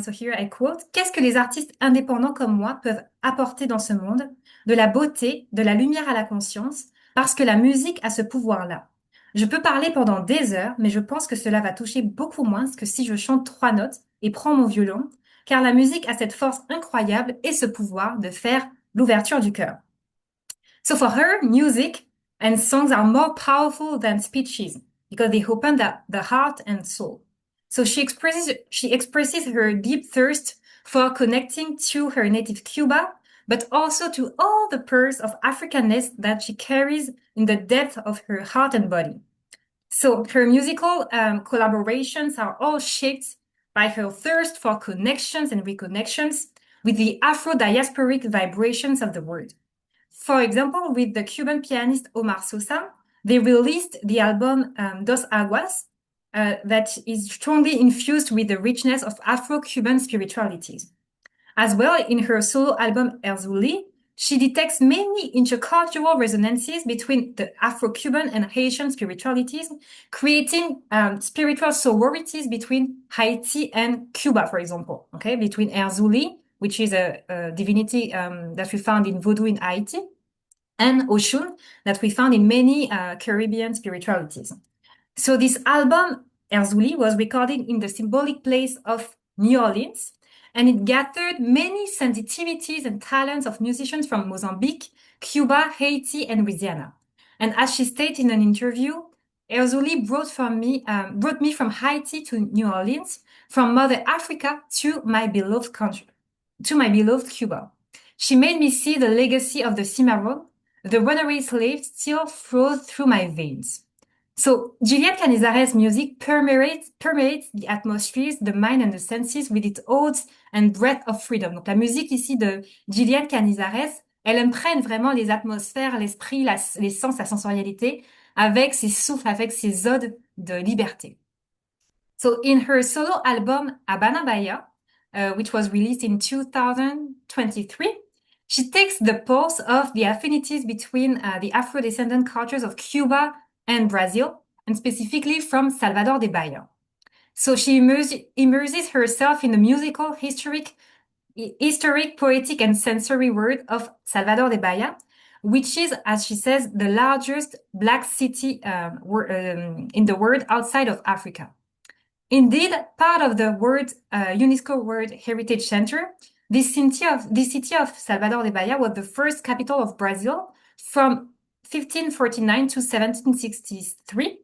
So here I quote: "Qu'est-ce que les artistes indépendants comme moi peuvent apporter dans ce monde? De la beauté, de la lumière à la conscience, parce que la musique a ce pouvoir-là. Je peux parler pendant des heures, mais je pense que cela va toucher beaucoup moins que si je chante 3 notes et prends mon violon, car la musique a cette force incroyable et ce pouvoir de faire l'ouverture du cœur." So for her, music and songs are more powerful than speeches because they open the heart and soul. So she expresses her deep thirst for connecting to her native Cuba, but also to all the pearls of Africanness that she carries in the depth of her heart and body. So her musical collaborations are all shaped by her thirst for connections and reconnections with the Afro-diasporic vibrations of the world. For example, with the Cuban pianist Omar Sosa, they released the album Dos Aguas, that is strongly infused with the richness of Afro-Cuban spiritualities. As well, in her solo album Erzulie, she detects many intercultural resonances between the Afro-Cuban and Haitian spiritualities, creating spiritual sororities between Haiti and Cuba, for example, okay, between Erzulie, which is a divinity that we found in Vodou in Haiti, and Oshun, that we found in many Caribbean spiritualities. So this album, Erzulie, was recorded in the symbolic place of New Orleans, and it gathered many sensitivities and talents of musicians from Mozambique, Cuba, Haiti, and Louisiana. And as she stated in an interview, Erzulie brought me from Haiti to New Orleans, from Mother Africa to my beloved country, to my beloved Cuba. She made me see the legacy of the Cimarron, the runaway slave still flows through my veins. So Yilian Cañizares' music permeates the atmospheres, the mind and the senses with its odes and breath of freedom. Donc la musique ici de Yilian Cañizares, elle imprègne vraiment les atmosphères, l'esprit, les sens, la sensorialité avec ses souffles, avec ses odes de liberté. So in her solo album Habana Bahia, which was released in 2023, she takes the pulse of the affinities between the Afro-descendant cultures of Cuba and Brazil, and specifically from Salvador de Bahia. So she immerses herself in the musical, historic, poetic, and sensory world of Salvador de Bahia, which is, as she says, the largest Black city in the world outside of Africa. Indeed, part of the UNESCO World Heritage Center, this city of Salvador de Bahia was the first capital of Brazil from 1549 to 1763,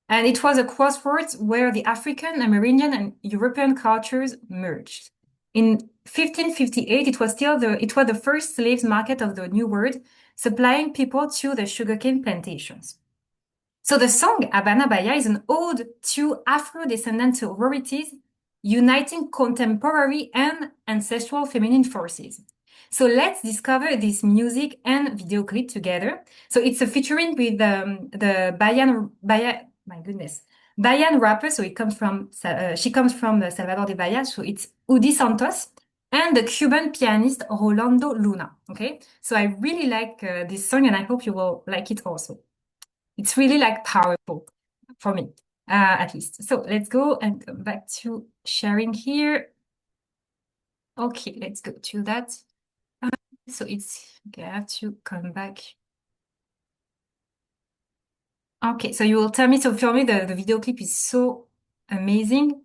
and it was a crossroads where the African, Amerindian, and European cultures merged. In 1558, it was the first slaves market of the New World, supplying people to the sugarcane plantations. So the song Habana Bahia is an ode to Afro-descendant sororities, uniting contemporary and ancestral feminine forces. So let's discover this music and video clip together. So it's a featuring with the Bahian rapper. So she comes from Salvador de Bahia. So it's Udi Santos and the Cuban pianist Rolando Luna. Okay. So I really like this song and I hope you will like it also. It's really like powerful for me, at least. So let's go and come back to sharing here. Okay, let's go to that. So it's okay, I have to come back. Okay, so you will tell me, so for me, the video clip is so amazing.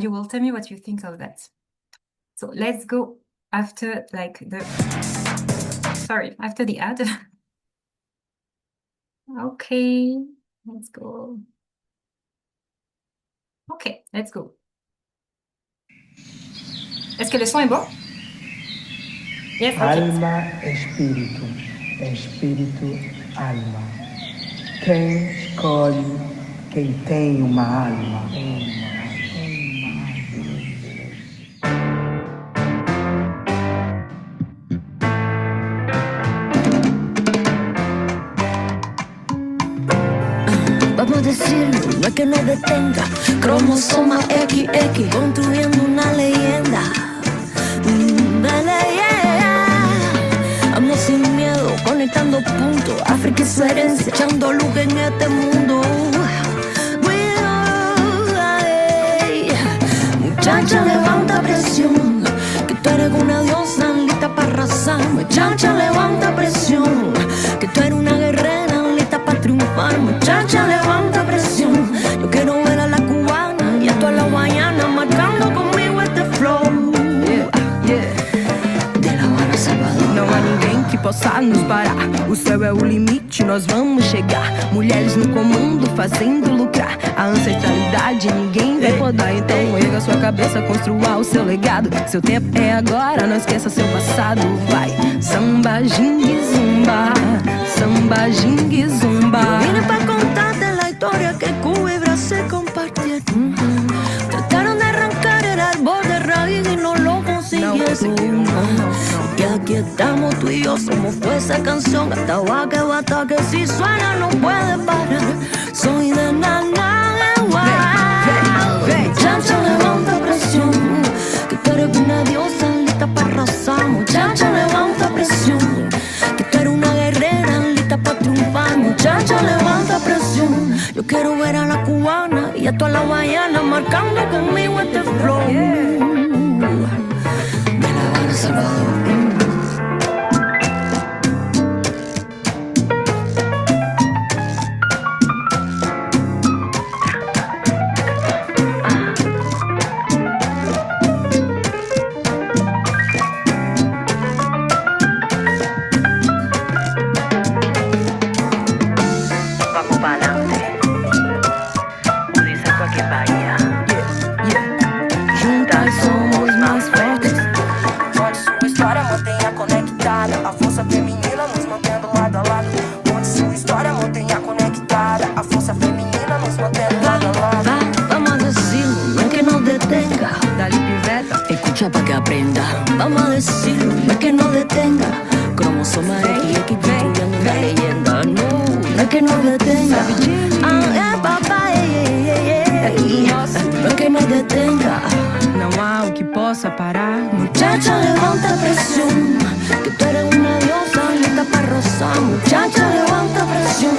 You will tell me what you think of that. So let's go after after the ad. Okay, let's go. Okay, let's go. Est-ce que le son est bon? Yes, okay. Alma, espírito, espírito, alma. Quem escolhe quem tem uma alma? Vamos a decirlo, no es que nos detenga. Cromosoma XX, construyendo una leyenda. Una leyenda. Amo sin miedo, conectando puntos. África y su herencia, echando luz en este mundo. Muchacha, levanta presión, que tú eres una diosa lista para arrasar. Muchacha, levanta presión, que tú eres una guerrera lista para triunfar. Muchacha, levanta presión, yo quiero ver a la cubana y a toda la guayana marcando conmigo este flow. De La Habana, Salvador. Não há ninguém que possa nos parar. O O céu é o limite, nós vamos chegar. Mulheres no comando fazendo lucrar. A ancestralidade ninguém vai podar. Então erga sua cabeça, construa o seu legado. Seu tempo é agora, não esqueça seu passado. Vai, samba, jingue, zumba. Samba, jingue, zumba. Yo vine pa' contarte la historia que Cuba y Brasil compartieron. Trataron de arrancar el árbol de raíz y no lo consiguieron. Y aquí estamos tú y yo, somos fuerza canción. Hasta que si suena no puede parar. Soy de nana, muchacha levanta presión. Que tú eres una diosa lista para arrasar. Muchacha levanta presión. Que tú eres una guerrera lista para triunfar. Muchacha levanta presión. Yo quiero ver a la cubana y a toda la guayana marcando conmigo este flow. De La Habana, Salvador. Para que aprenda, vamos a decirlo, no es que no detenga. Cromosoma X construyendo una leyenda. No es que no detenga. Papá, no es que no detenga. Não há o que possa parar. Muchacha, levanta presión. Que tú eres una diosa lista para rozar. Muchacha, levanta presión.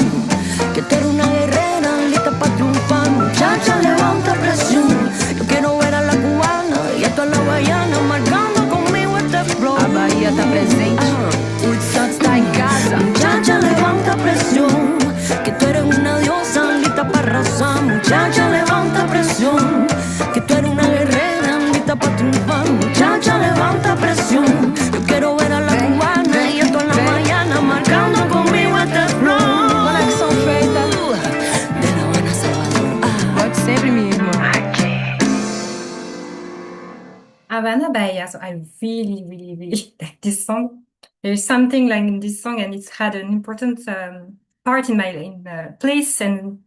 Que tú eres una guerrera lista para triunfar. Muchacha, levanta presión. Yo quiero ver a la cubana y a toda la guayana marcando conmigo este flow. A Bahia está presente, Woodstock está en casa. Muchacha, levanta presión. Que tú eres una diosa lista para arrasar. Muchacha, levanta presión. Que tú eres una guerrera lista para triunfar. Muchacha, levanta presión. Yo quiero ver a la cubana y a toda la guayana marcando conmigo este flow. Conexão feita de La Habana, Salvador. Pode sempre, minha irmã. Havana Bahia. So I really, really, really like this song. There's something like in this song, and it's had an important part in my place and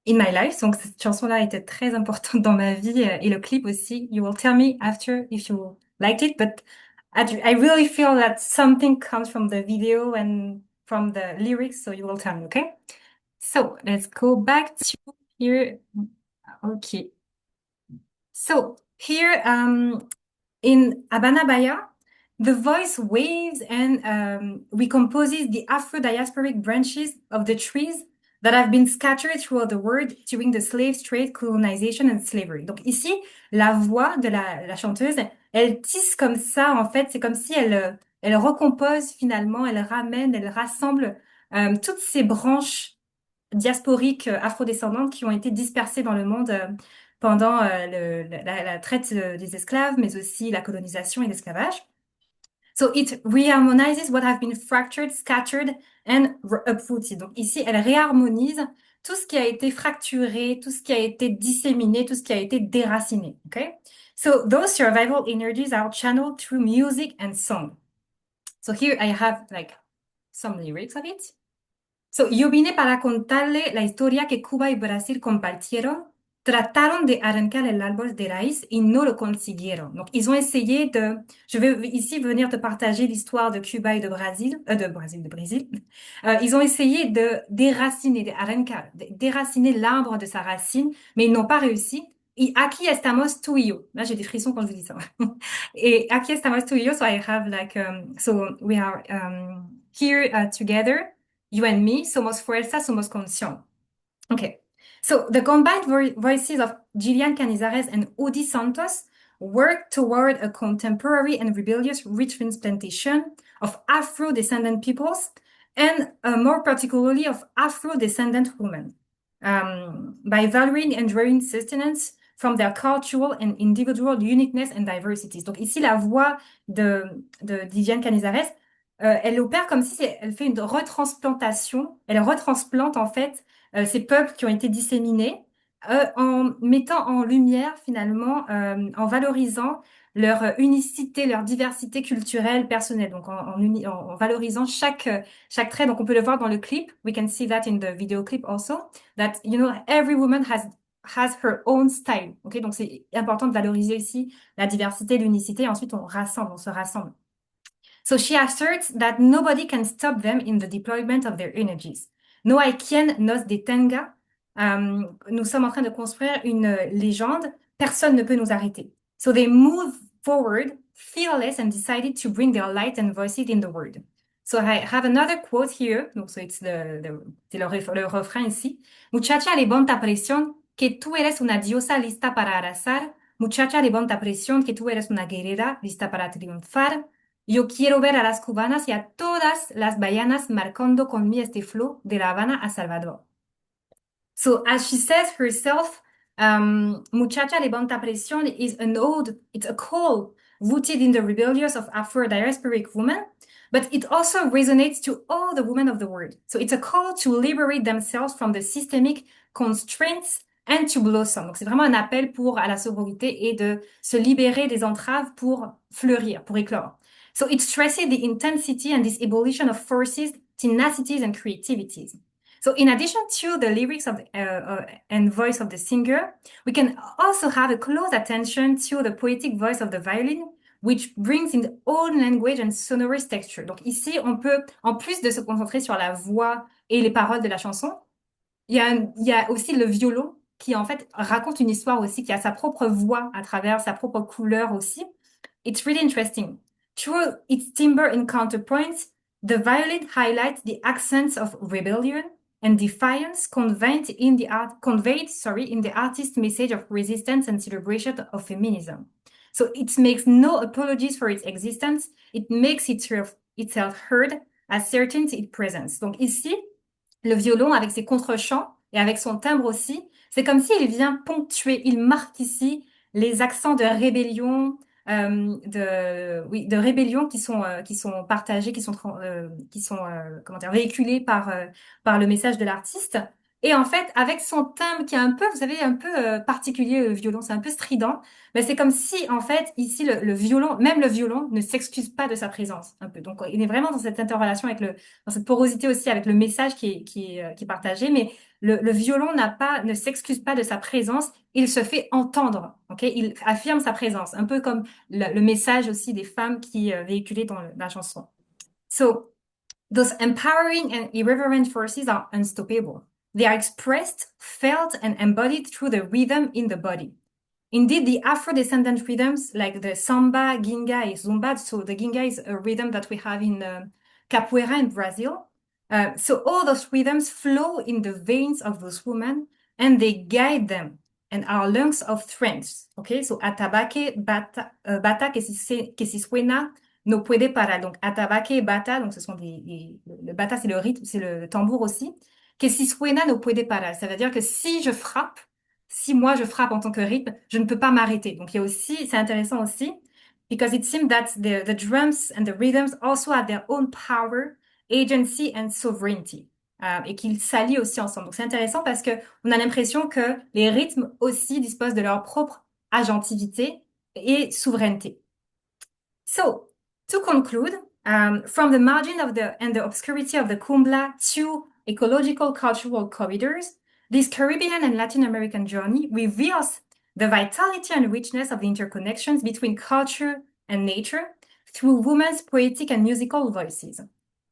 in my life. Donc cette chanson-là était très importante dans ma vie et le clip aussi. You will tell me after if you liked it, but I really feel that something comes from the video and from the lyrics, so you will tell me, okay? So let's go back to here. Okay. So here in Habana Bahia, the voice waves and recomposes the Afro-diasporic branches of the trees that have been scattered throughout the world during the slave trade, colonization and slavery. Donc ici, la voix de la chanteuse, elle tisse comme ça, en fait, c'est comme si elle recompose finalement, elle ramène, elle rassemble toutes ces branches diasporiques afrodescendantes qui ont été dispersées dans le monde pendant la traite des esclaves, mais aussi la colonisation et l'esclavage. So it reharmonizes what have been fractured, scattered and uprooted. Donc ici, elle réharmonise tout ce qui a été fracturé, tout ce qui a été disséminé, tout ce qui a été déraciné. Okay? So those survival energies are channeled through music and song. So here I have like some lyrics of it. So yo vine para contarle la historia que Cuba y Brasil compartieron. Trataron de arrancar el árbol de raíz y no lo consiguieron. Donc, ils ont essayé de... Je vais ici venir te partager l'histoire de Cuba et de Brésil. Ils ont essayé de déraciner, de arrancar, de déraciner l'arbre de sa racine, mais ils n'ont pas réussi. Y aquí estamos tú y yo. Là, j'ai des frissons quand je vous dis ça. Et aquí estamos tú y yo, so I have like... so we are here together, you and me, somos fuerza, somos consciente. Okay. So the combined voices of Yilian Cañizares and Udi Santos work toward a contemporary and rebellious retransplantation of Afro-descendant peoples and more particularly of Afro-descendant women by valuing and drawing sustenance from their cultural and individual uniqueness and diversities. Donc ici, la voix de Yilian Cañizares elle opère comme si elle fait une retransplantation. Elle retransplante en fait ces peuples qui ont été disséminés en mettant en lumière finalement, en valorisant leur unicité, leur diversité culturelle personnelle. Donc en valorisant chaque trait. Donc on peut le voir dans le clip. We can see that in the video clip also. That every woman has her own style. Okay, donc c'est important de valoriser ici la diversité, l'unicité. Ensuite on se rassemble. So she asserts that nobody can stop them in the deployment of their energies. No hay quien nos detenga. Nous sommes en train de construire une légende. Personne ne peut nous arrêter. So they move forward, fearless, and decided to bring their light and voices in the world. So I have another quote here. Donc, so it's c'est le refrain ici. Muchacha, levanta presión, que tú eres una diosa lista para arrasar. Muchacha, levanta presión, que tú eres una guerrera lista para triunfar. Yo quiero ver a las cubanas y a todas las bahianas marcando con mí este flow de La Habana a Salvador. So as she says herself, Muchacha levanta presión is an ode, it's a call rooted in the rebellious of Afro-diasporic women, but it also resonates to all the women of the world. So it's a call to liberate themselves from the systemic constraints and to blossom. Donc c'est vraiment un appel à la sororité et de se libérer des entraves pour fleurir, pour éclore. So it stresses the intensity and this evolution of forces, tenacities, and creativities. So in addition to the lyrics and voice of the singer, we can also have a close attention to the poetic voice of the violin, which brings in the own language and sonorous texture. Donc ici, on peut, en plus de se concentrer sur la voix et les paroles de la chanson, il y a aussi le violon qui en fait raconte une histoire aussi, qui a sa propre voix à travers sa propre couleur aussi. It's really interesting. Through its timbre and counterpoints, the violin highlights the accents of rebellion and defiance conveyed in the artist's message of resistance and celebration of feminism. So it makes no apologies for its existence. It makes itself heard, asserting its presence. Donc ici, le violon avec ses contre-chants et avec son timbre aussi, c'est comme s'il vient ponctuer, il marque ici les accents de rébellion, de rébellion qui sont partagés, qui sont comment dire, véhiculés par le message de l'artiste. Et en fait, avec son timbre qui est un peu, vous savez, un peu particulier, le violon, c'est un peu strident, mais c'est comme si, en fait, ici, le violon, même le violon, ne s'excuse pas de sa présence, un peu. Donc, il est vraiment dans cette interrelation dans cette porosité aussi avec le message qui est partagé, mais le violon ne s'excuse pas de sa présence, il se fait entendre, ok? Il affirme sa présence, un peu comme le message aussi des femmes qui véhiculé dans la chanson. So, those empowering and irreverent forces are unstoppable. They are expressed, felt, and embodied through the rhythm in the body. Indeed, the Afro-descendant rhythms like the samba, ginga, and zumba, so the ginga is a rhythm that we have in capoeira in Brazil. So all those rhythms flow in the veins of those women and they guide them and are lungs of strength. Okay, so atabaque, bata que si suena, no puede parar. Donc atabaque et bata, donc ce sont le bata c'est le rythme, c'est le tambour aussi. Que si suena, no puede parar. Ça veut dire que si moi je frappe en tant que rythme, je ne peux pas m'arrêter. Donc il y a aussi, c'est intéressant aussi, because it seems that the drums and the rhythms also have their own power, agency and sovereignty. Et qu'ils s'allient aussi ensemble. Donc c'est intéressant parce que on a l'impression que les rythmes aussi disposent de leur propre agentivité et souveraineté. So, to conclude, from the margin and the obscurity of the Kumbla to ecological cultural corridors, this Caribbean and Latin American journey reveals the vitality and richness of the interconnections between culture and nature through women's poetic and musical voices.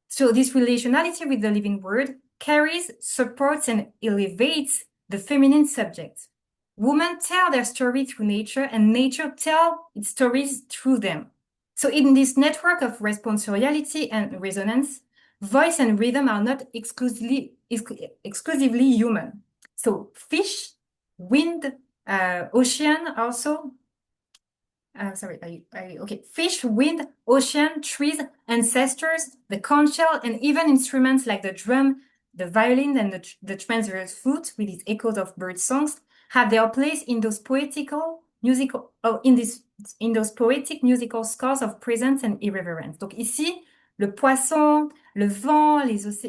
So this relationality with the living world carries, supports, and elevates the feminine subject. Women tell their story through nature, and nature tells its stories through them. So in this network of responsoriality and resonance, voice and rhythm are not exclusively human. So fish, wind, ocean also. Fish, wind, ocean, trees, ancestors, the conch shell, and even instruments like the drum, the violin, and the transverse flute with its echoes of bird songs have their place in those poetic musical scores of presence and irreverence. Donc ici, le poisson, le vent,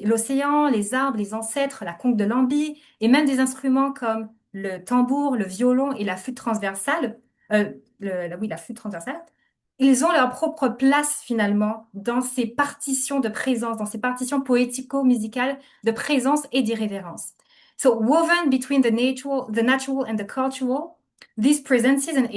l'océan, les arbres, les ancêtres, la conque de l'ambi, et même des instruments comme le tambour, le violon et la flûte transversale, oui, la flûte transversale, ils ont leur propre place finalement dans ces partitions de présence, dans ces partitions poético-musicales de présence et d'irrévérence. So woven between the natural and the cultural, these presences and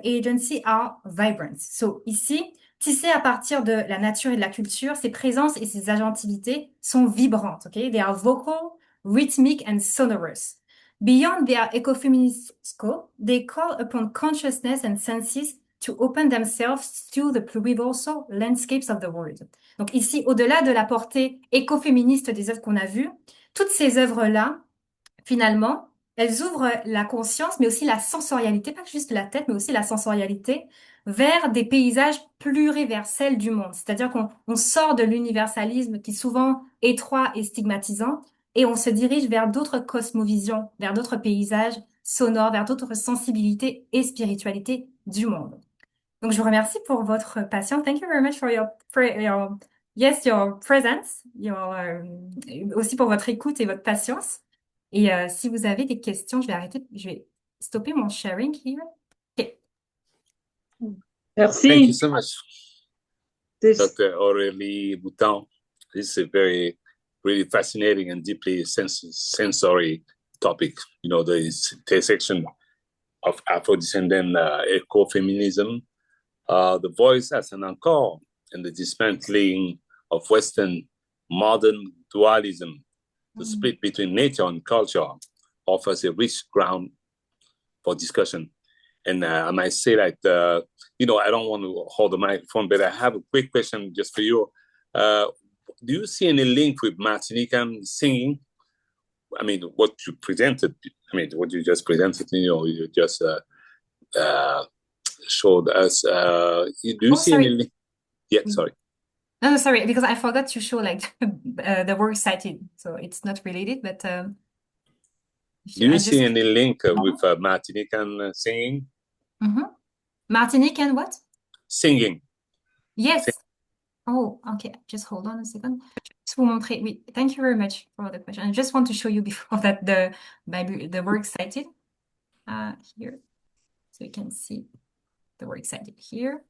agency are vibrant. So ici, tissées à partir de la nature et de la culture, ces présences et ces agentivités sont vibrantes. Okay? They are vocal, rhythmic and sonorous. Beyond their ecofeminist scope, they call upon consciousness and senses to open themselves to the pluriversal landscapes of the world. Donc ici, au-delà de la portée écoféministe des œuvres qu'on a vues, toutes ces œuvres-là, finalement, elles ouvrent la conscience, mais aussi la sensorialité, pas juste la tête, mais aussi la sensorialité, vers des paysages pluriversels du monde. C'est-à-dire qu'on sort de l'universalisme qui est souvent étroit et stigmatisant, et on se dirige vers d'autres cosmovisions, vers d'autres paysages sonores, vers d'autres sensibilités et spiritualités du monde. Donc, je vous remercie pour votre patience. Thank you very much for your presence, aussi pour votre écoute et votre patience. Et si vous avez des questions, je vais stopper mon sharing here. Okay. Merci. Thank you so much, Dr. Aurélie Boutant. This is a really fascinating and deeply sensory topic. You know, the intersection of Afro-descendant ecofeminism, the voice as an encore, and the dismantling of Western modern dualism. The split between nature and culture offers a rich ground for discussion. And I might say that, you know, I don't want to hold the microphone, but I have a quick question just for you. Do you see any link with Martinican singing? I mean, what you just presented, you know, you just showed us. Do you see any link? Yeah, sorry. No, sorry, because I forgot to show like the work cited, so it's not related. But do you see any link with Martinican singing? Martinique and what? Singing. Yes. Oh, okay. Just hold on a second. Just vous montrer. Oui, thank you very much for the question. I just want to show you before that the work cited here, so you can see the work cited here.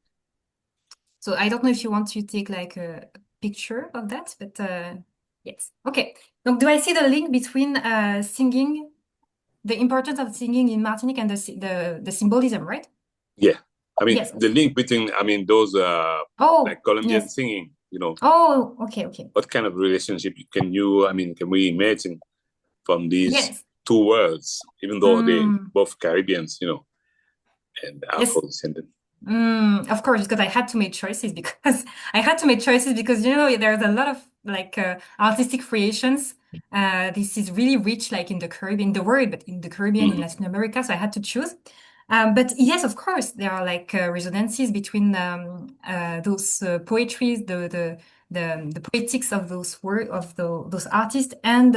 So I don't know if you want to take like a picture of that, but yes. Okay. Donc, do I see the link between singing, the importance of singing in Martinique and the symbolism, right? Yeah. I mean, yes. The link between, I mean, those like Colombian singing, you know. Oh, okay, okay. What kind of relationship can we imagine from these two worlds, even though they're both Caribbeans, you know, and Afro-descendant? Of course, because I had to make choices because you know there's a lot of like artistic creations. This is really rich, like in the Caribbean, the world, but in the Caribbean, in Latin America. So I had to choose. But yes, of course, there are like resonances between those poetries, the poetics of those those artists and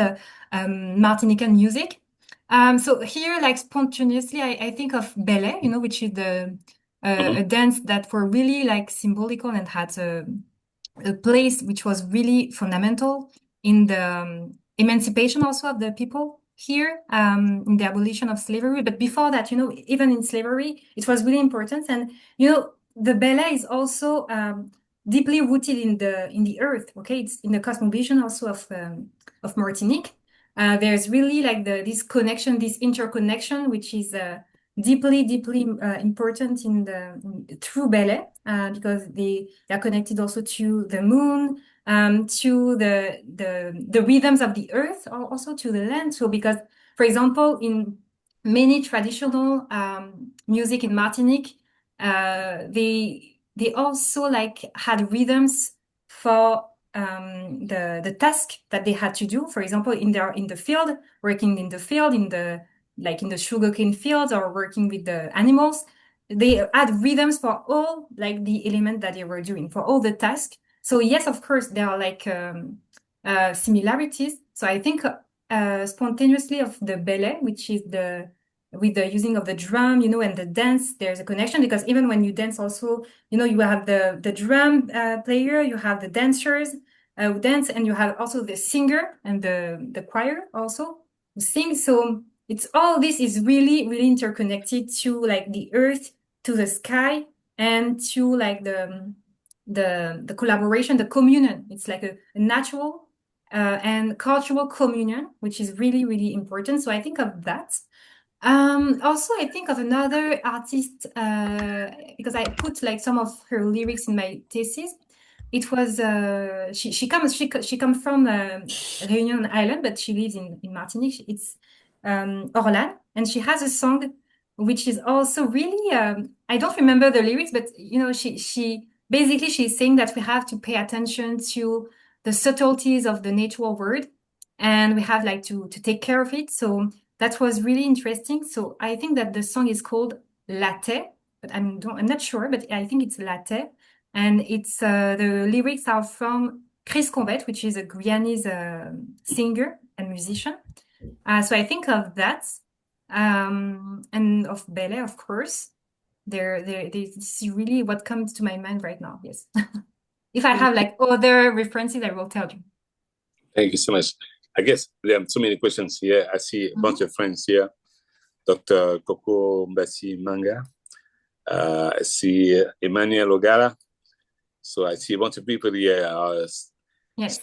Martinican music. So here, like spontaneously, I think of ballet, you know, which is a dance that were really like symbolical and had a place which was really fundamental in the emancipation also of the people here, in the abolition of slavery. But before that, you know, even in slavery, it was really important. And, you know, the ballet is also deeply rooted in the earth, okay? It's in the cosmovision also of Martinique. There's really like this connection, this interconnection, which is deeply important through ballet, because they are connected also to the moon, to the rhythms of the earth, also to the land. So because, for example, in many traditional music in Martinique, they also like had rhythms for the task that they had to do. For example, in the field, working in the field, in the sugarcane fields, or working with the animals, they had rhythms for all like the elements that they were doing, for all the tasks. So yes, of course, there are like similarities. So I think spontaneously of the ballet, which is the with the using of the drum, and the dance, there's a connection because even when you dance also, you have the drum player, you have the dancers who dance, and you have also the singer and the choir also who sing. So it's all this is really, really interconnected to like the earth, to the sky, and to like the collaboration, the communion. It's like a natural and cultural communion, which is really, really important. So I think of that. Also, I think of another artist because I put like some of her lyrics in my thesis. It was she comes from Réunion Island, but she lives in Martinique. It's Orlan, and she has a song which is also really I don't remember the lyrics, but she basically she's saying that we have to pay attention to the subtleties of the natural world, and we have like to take care of it. So that was really interesting. So I think that the song is called Latte, but I'm not sure, but I think it's Latte. And it's the lyrics are from Chris Combet, which is a Guyanese singer and musician. So I think of that, and of Bele, of course. This is really what comes to my mind right now. Yes. If I have like other references, I will tell you. Thank you so much. I guess there are so many questions here. I see a bunch of friends here. Dr. Coco Mbassi Manga. I see Emmanuel Ogara. So I see a bunch of people here. Yes.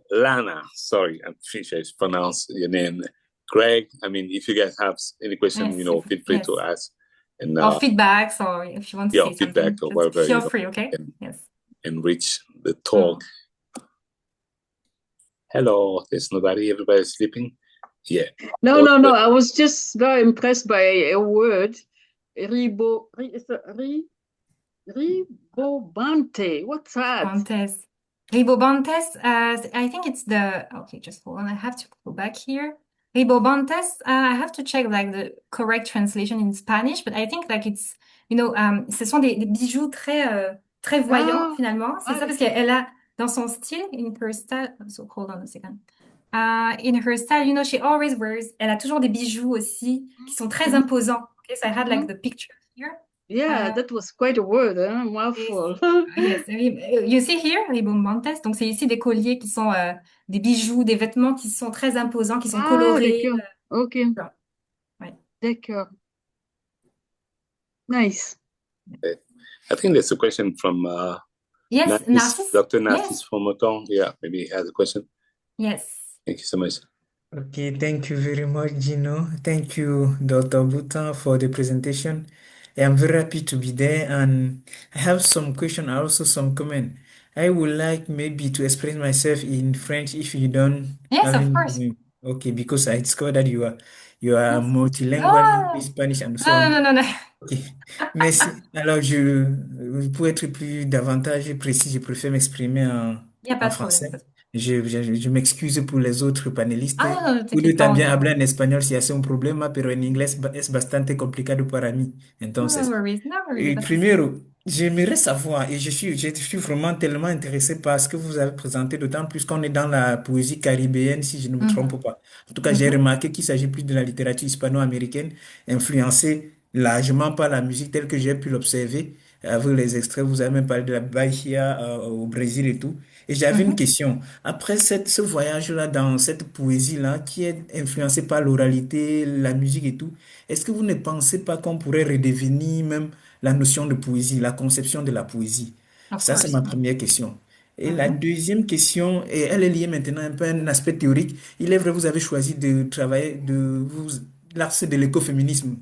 Lana. Sorry, I'm pretty sure I pronounced your name. Greg. I mean, if you guys have any question, Yes, feel free to ask. And or feedbacks, or if you want to say feedback something, or whatever. Feel free, okay? Yes. Enrich the talk. Hello, there's nobody. Everybody's sleeping. Yeah. No. I was just very impressed by a word, ribobante. What's that? Ribobantes. I think it's okay, just hold on. I have to go back here. Ribobantes. I have to check like the correct translation in Spanish, but I think like it's, ce sont des bijoux très voyants finalement. C'est ça parce qu'elle a dans son style, in her style. So hold on a second. In her style, she always wears. Elle a toujours des bijoux aussi qui sont très imposants. Okay, so I had like the picture here. Yeah, that was quite a word, huh? Mouthful. Yes, you see here, ribombantes. Donc c'est ici des colliers qui sont des bijoux, des vêtements qui sont très imposants, qui sont colorés. D'accord. Ok. Ouais. D'accord. Nice. I think there's a question from yes, Narcisse. Dr. Narcisse from Moutant. Yeah, maybe he has a question. Yes. Thank you so much. Okay, thank you very much, Gino. Thank you, Dr. Boutant, for the presentation. I'm very happy to be there, and I have some question, also some comment. I would like maybe to express myself in French if you don't. Yes, of course. Okay, because I discovered that you are multilingual, Spanish and so on. Non. Ok, merci. Alors, pour être davantage précis, je préfère m'exprimer en français. Je m'excuse por los otros panelistas. Puedo también hablar en español si hace un problema, pero en inglés es bastante complicado para mí. Entonces, no worries. Primero, j'aimerais savoir, et je suis vraiment tellement intéressé par ce que vous avez présenté, d'autant plus qu'on est dans la poésie caribéenne, si je ne me trompe pas. En tout cas, j'ai remarqué qu'il s'agit plus de la littérature hispano-américaine, influencée largement par la musique telle que j'ai pu l'observer. Avec les extraits, vous avez même parlé de la Bahia au Brésil et tout. Et j'avais une question. Après ce voyage-là, dans cette poésie-là, qui est influencée par l'oralité, la musique et tout, est-ce que vous ne pensez pas qu'on pourrait redevenir même la notion de poésie, la conception de la poésie? Ça, c'est ma première question. Et la deuxième question, et elle est liée maintenant un peu à un aspect théorique. Il est vrai, vous avez choisi de travailler l'axe de l'écoféminisme.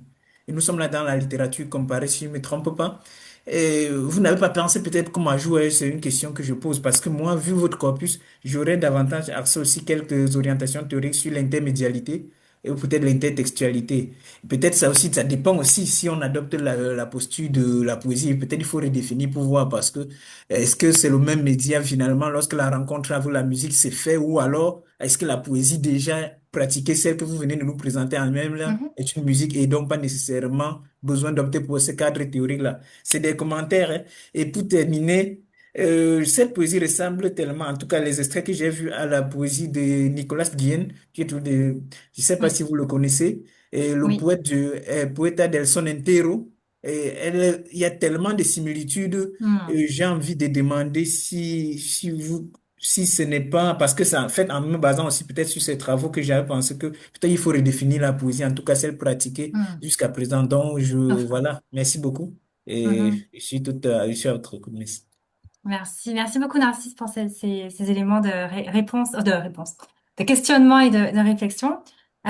Et nous sommes là dans la littérature comparée, si je ne me trompe pas. Et vous n'avez pas pensé peut-être comment jouer, c'est une question que je pose, parce que moi, vu votre corpus, j'aurais davantage accès aussi quelques orientations théoriques sur l'intermédialité et peut-être l'intertextualité. Peut-être ça aussi, ça dépend aussi si on adopte la posture de la poésie. Peut-être il faut redéfinir pour voir, parce que est-ce que c'est le même média finalement lorsque la rencontre avec la musique s'est fait, ou alors est-ce que la poésie déjà pratiquée, celle que vous venez de nous présenter en même là, est une musique et donc pas nécessairement besoin d'opter pour ce cadre théorique-là. C'est des commentaires, hein. Et pour terminer, cette poésie ressemble tellement, en tout cas les extraits que j'ai vus, à la poésie de Nicolas Guillen, qui est je ne sais pas si vous le connaissez. Et le Oui. poète Poeta del Son Entero. Et il y a tellement de similitudes. Hmm. Et j'ai envie de demander si ce n'est pas, parce que ça, en fait, en me basant aussi peut-être sur ces travaux que j'avais pensé que peut-être il faut redéfinir la poésie, en tout cas celle pratiquée Hmm. jusqu'à présent. Donc, Enfin. voilà, merci beaucoup. Et Mhm. je suis à votre écoute. Merci. Merci. Merci beaucoup, Narcisse, pour ces éléments de réponse, de questionnement et de réflexion.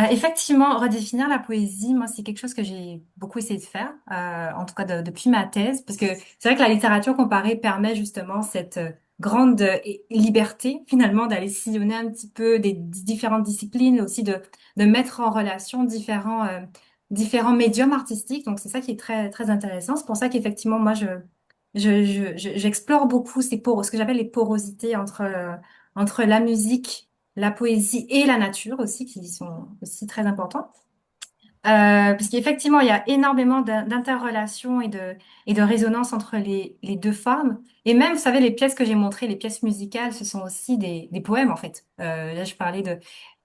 Effectivement, redéfinir la poésie, moi, c'est quelque chose que j'ai beaucoup essayé de faire, en tout cas depuis ma thèse, parce que c'est vrai que la littérature comparée permet justement cette grande liberté, finalement, d'aller sillonner un petit peu des différentes disciplines, mais aussi de mettre en relation différents médiums artistiques. Donc, c'est ça qui est très, très intéressant. C'est pour ça qu'effectivement, moi, j'explore beaucoup ce que j'appelle les porosités entre la musique, la poésie et la nature aussi, qui sont aussi très importantes. Parce qu'effectivement, il y a énormément d'interrelations et de résonances entre les deux formes. Et même, vous savez, les pièces que j'ai montrées, les pièces musicales, ce sont aussi des poèmes, en fait. Là, je parlais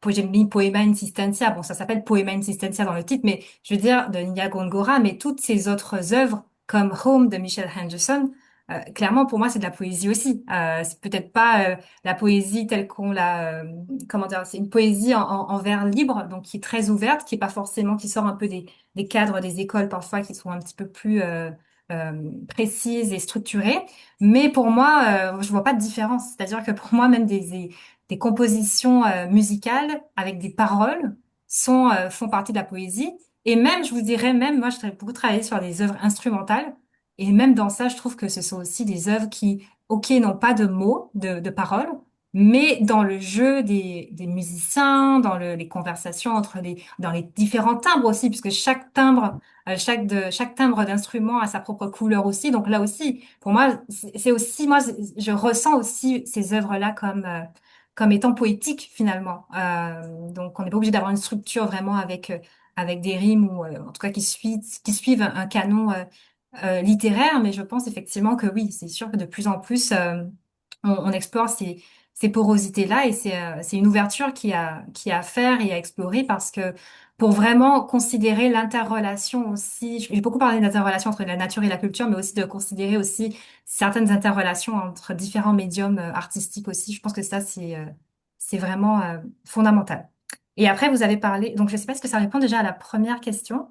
j'ai mis Poema Insistencia. Bon, ça s'appelle Poema Insistencia dans le titre, mais je veux dire, de Nidia Góngora, mais toutes ces autres œuvres, comme Home de Michèle Henderson, clairement, pour moi, c'est de la poésie aussi. C'est peut-être pas la poésie telle qu'on l'a comment dire, c'est une poésie en vers libre, donc qui est très ouverte, qui est pas forcément, qui sort un peu des cadres des écoles parfois, qui sont un petit peu plus précises et structurées. Mais pour moi, je vois pas de différence. C'est-à-dire que pour moi, même des compositions musicales avec des paroles font partie de la poésie. Et même, je vous dirais, même moi, j'ai beaucoup travaillé sur des œuvres instrumentales. Et même dans ça, je trouve que ce sont aussi des œuvres qui, ok, n'ont pas de mots, de paroles, mais dans le jeu des musiciens, les conversations dans les différents timbres aussi, puisque chaque timbre, chaque timbre d'instrument a sa propre couleur aussi. Donc là aussi, pour moi, c'est aussi, moi, je ressens aussi ces œuvres-là comme étant poétiques finalement. Donc on n'est pas obligé d'avoir une structure vraiment avec des rimes ou en tout cas qui suivent un canon littéraire, mais je pense effectivement que oui, c'est sûr que de plus en plus on explore ces porosités-là et c'est une ouverture qui a à faire et à explorer parce que pour vraiment considérer l'interrelation aussi, j'ai beaucoup parlé d'interrelation entre la nature et la culture, mais aussi de considérer aussi certaines interrelations entre différents médiums artistiques aussi. Je pense que ça, c'est vraiment fondamental. Et après, vous avez parlé, donc je ne sais pas si ça répond déjà à la première question.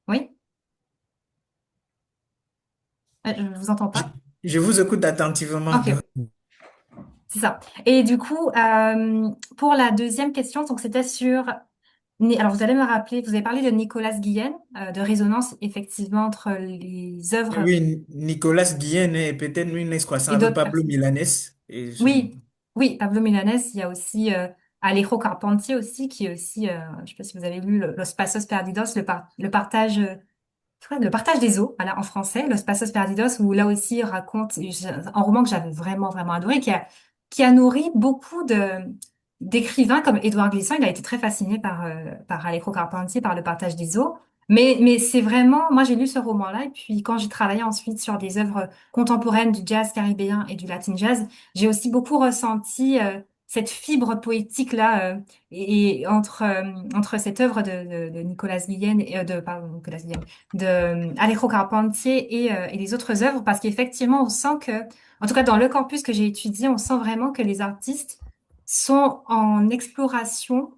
Oui? Je ne vous entends Je, pas. je vous écoute attentivement. Ok, c'est ça. Et du coup, pour la deuxième question, donc c'était sur... Alors, vous allez me rappeler, vous avez parlé de Nicolas Guillen, de résonance effectivement entre les œuvres Oui, Nicolas Guillen est peut-être une ex-croissant et avec d'autres Pablo personnes. Milanès. Oui, oui, Pablo Milanès, il y a aussi Alejo Carpentier aussi, qui est aussi, je ne sais pas si vous avez lu Los Pasos Perdidos, le partage des eaux, voilà, en français, Los Pasos Perdidos, où là aussi il raconte un roman que j'avais vraiment, vraiment adoré, qui a nourri beaucoup d'écrivains comme Édouard Glissant. Il a été très fasciné par Alejo Carpentier, par le partage des eaux. Mais c'est vraiment, moi j'ai lu ce roman-là, et puis quand j'ai travaillé ensuite sur des œuvres contemporaines du jazz caribéen et du latin jazz, j'ai aussi beaucoup ressenti cette fibre poétique-là, et entre cette œuvre de Nicolas Guillen, pardon, Nicolas Guillen, de Alejo Carpentier et les autres œuvres, parce qu'effectivement, on sent que, en tout cas dans le corpus que j'ai étudié, on sent vraiment que les artistes sont en exploration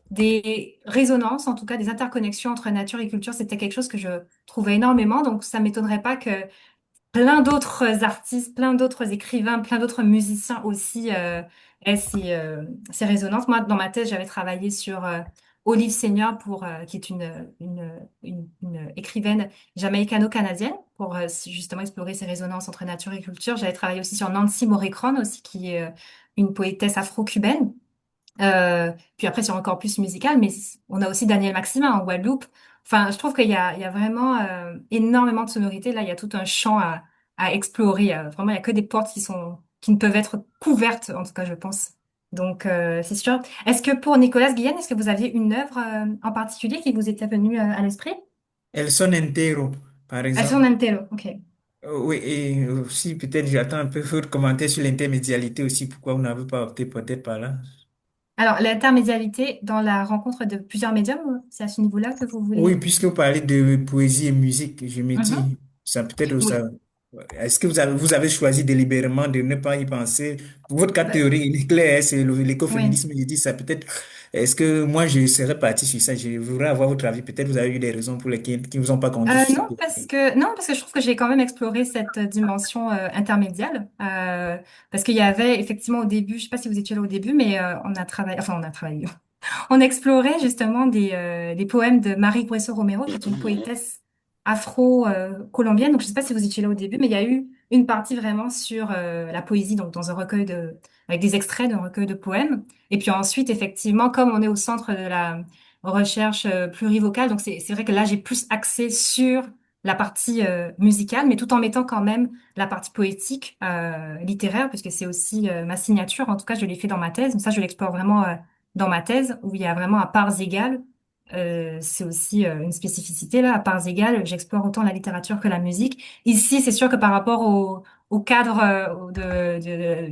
des résonances, en tout cas des interconnexions entre nature et culture. C'était quelque chose que je trouvais énormément, donc ça m'étonnerait pas que plein d'autres artistes, plein d'autres écrivains, plein d'autres musiciens aussi aient ces résonances. Moi, dans ma thèse, j'avais travaillé sur Olive Senior qui est une écrivaine jamaïcano-canadienne pour justement explorer ces résonances entre nature et culture. J'avais travaillé aussi sur Nancy Morecron aussi, qui est une poétesse afro-cubaine. Puis après sur un corpus musical, mais on a aussi Daniel Maximin en Guadeloupe. Enfin, je trouve qu'il y a vraiment énormément de sonorités. Là, il y a tout un champ à explorer. Vraiment, il y a que des portes qui ne peuvent être couvertes, en tout cas, je pense. Donc, c'est sûr. Est-ce que pour Nicolas Guillen, est-ce que vous aviez une œuvre en particulier qui vous était venue à l'esprit? El Son Entero, par Elles sont exemple. Nantelo, ok. Oui, et aussi peut-être j'attends un peu votre commentaire sur l'intermédialité aussi. Pourquoi vous n'avez pas opté peut-être par là? Alors, l'intermédialité dans la rencontre de plusieurs médiums, c'est à ce niveau-là que vous Oui, voulez? puisque vous parlez de poésie et musique, je me Mhm. dis, ça peut-être ça. Oui. Est-ce que vous avez choisi délibérément de ne pas y penser? Pour votre cas Ben, théorique, il est clair, c'est oui. l'écoféminisme, je dis ça peut-être. Est-ce que moi, je serais parti sur ça? Je voudrais avoir votre avis. Peut-être vous avez eu des raisons pour lesquelles qui ne vous ont pas conduit sur Non, ça. parce que je trouve que j'ai quand même exploré cette dimension intermédiaire. Parce qu'il y avait effectivement au début, je sais pas si vous étiez là au début, mais on a travaillé. On explorait justement des poèmes de Mary Grueso Romero, qui est une poétesse afro-colombienne. Donc, je sais pas si vous étiez là au début, mais il y a eu une partie vraiment sur la poésie, donc dans un recueil avec des extraits d'un recueil de poèmes. Et puis ensuite, effectivement, comme on est au centre de la recherche plurivocale, donc c'est vrai que là, j'ai plus axé sur la partie musicale, mais tout en mettant quand même la partie poétique, littéraire, puisque c'est aussi ma signature. En tout cas, je l'ai fait dans ma thèse. Donc ça, je l'explore vraiment dans ma thèse, où il y a vraiment à parts égales, c'est aussi une spécificité là, à parts égales, j'explore autant la littérature que la musique. Ici, c'est sûr que par rapport au cadre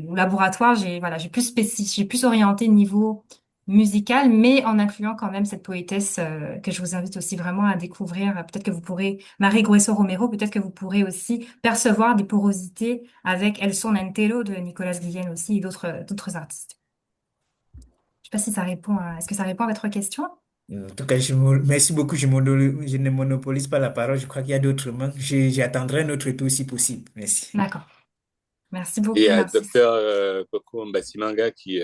au laboratoire, j'ai plus orienté niveau musical, mais en incluant quand même cette poétesse que je vous invite aussi vraiment à découvrir. Peut-être que vous pourrez, Marie Grueso Romero, peut-être que vous pourrez aussi percevoir des porosités avec El Son Entero de Nicolas Guillen aussi et d'autres artistes. Je sais pas si ça répond est-ce que ça répond à votre question? En tout cas, merci beaucoup. Je ne monopolise pas la parole. Je crois qu'il y a d'autres mains. J'attendrai notre tour si possible. Merci. D'accord. Merci Et beaucoup, merci. docteur Coco Mbasimanga qui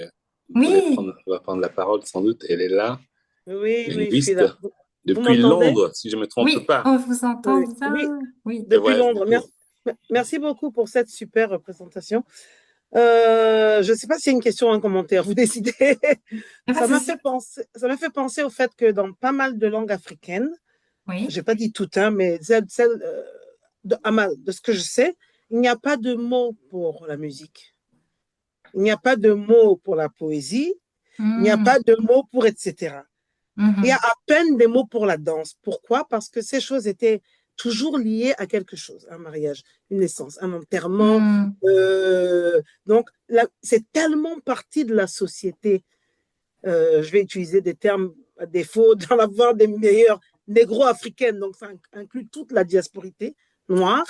Oui, va prendre la parole sans doute. Elle est là, Oui, oui, je suis linguiste là. Vous depuis m'entendez? Londres, si je ne me trompe oui, pas. on vous entend Oui, bien. oui, Oui. Et depuis voilà, Londres. depuis. Merci beaucoup pour cette super présentation. Je ne sais pas s'il y a une question ou un commentaire, vous décidez. Y a pas de souci. Ça m'a fait penser au fait que dans pas mal de langues africaines, Oui. j'ai pas dit tout, hein, mais de ce que je sais, il n'y a pas de mot pour la musique. Il n'y a pas de mot pour la poésie. Il n'y a Hmm, pas de mot pour etc. Il y a mhm, à peine des mots pour la danse. Pourquoi? Parce que ces choses étaient toujours liées à quelque chose, un mariage, une naissance, un enterrement. hmm, Donc, c'est tellement partie de la société. Je vais utiliser des termes à défaut d'en avoir des meilleures négro-africaines. Donc, ça inclut toute la diasporité noire.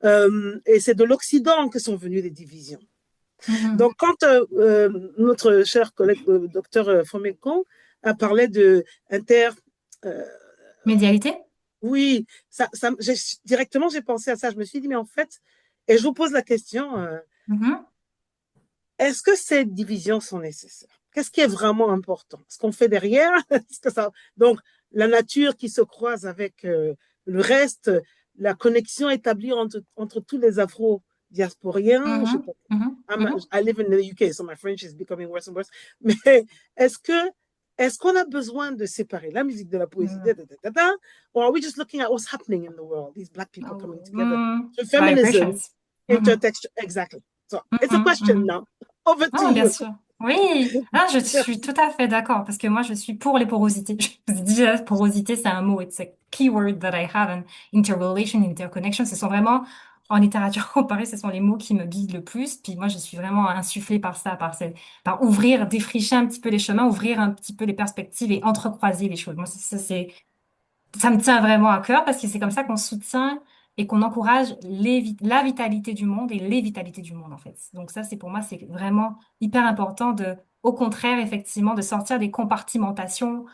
Et c'est de l'Occident que sont venues les divisions. mhm. Donc, quand notre cher collègue, docteur Fomécon, a parlé de inter... euh, Médialité? oui, directement, j'ai pensé à ça. Je me suis dit, mais en fait, et je vous pose la question, Mhm, est-ce que ces divisions sont nécessaires? Qu'est-ce qui est vraiment important? Ce qu'on fait derrière? Donc, la nature qui se croise avec le reste, la connexion établie entre tous les afro-diasporiens. mhm, mhm, mhm. I live in the UK, so my French is becoming worse and worse. Mais est-ce que est-ce qu'on a besoin de séparer la musique de la poésie, Hmm. or are we just looking at what's happening in the world? These black people Oh, coming together. So feminism, vibrations. Mhm, intertexture, exactly. So it's a mhm, question mhm. now. Over to Non, bien you. sûr. Oui, ah, je suis tout à fait d'accord parce que moi, je suis pour les porosités. Je vous dis, porosité, c'est un mot. It's a keyword that I have. And interrelation, interconnection, ce sont vraiment, en littérature comparée, ce sont les mots qui me guident le plus. Puis moi, je suis vraiment insufflée par ça, par ouvrir, défricher un petit peu les chemins, ouvrir un petit peu les perspectives et entrecroiser les choses. Moi, ça me tient vraiment à cœur parce que c'est comme ça qu'on soutient et qu'on encourage la vitalité du monde et les vitalités du monde, en fait. Donc ça, c'est pour moi, c'est vraiment hyper important au contraire, effectivement, de sortir des compartimentations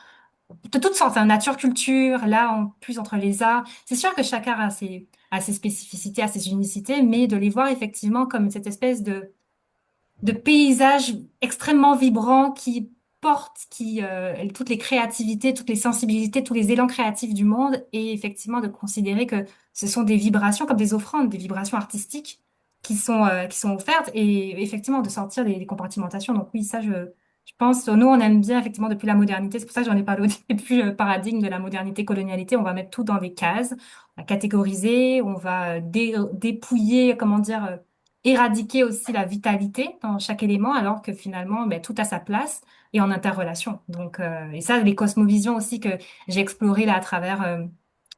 de toutes sortes, hein, nature, culture, là, en plus entre les arts. C'est sûr que chaque art a ses spécificités, a ses unicités, mais de les voir effectivement comme cette espèce de paysages extrêmement vibrants qui portent toutes les créativités, toutes les sensibilités, tous les élans créatifs du monde et effectivement de considérer que ce sont des vibrations comme des offrandes, des vibrations artistiques qui sont offertes et effectivement de sortir des compartimentations. Donc oui, ça je pense, nous on aime bien effectivement depuis la modernité, c'est pour ça que j'en ai parlé au début, le paradigme de la modernité, colonialité, on va mettre tout dans des cases, on va catégoriser, on va dépouiller, comment dire, éradiquer aussi la vitalité dans chaque élément, alors que finalement, ben, tout a sa place et en interrelation. Donc, et ça, les cosmovisions aussi que j'ai explorées là à travers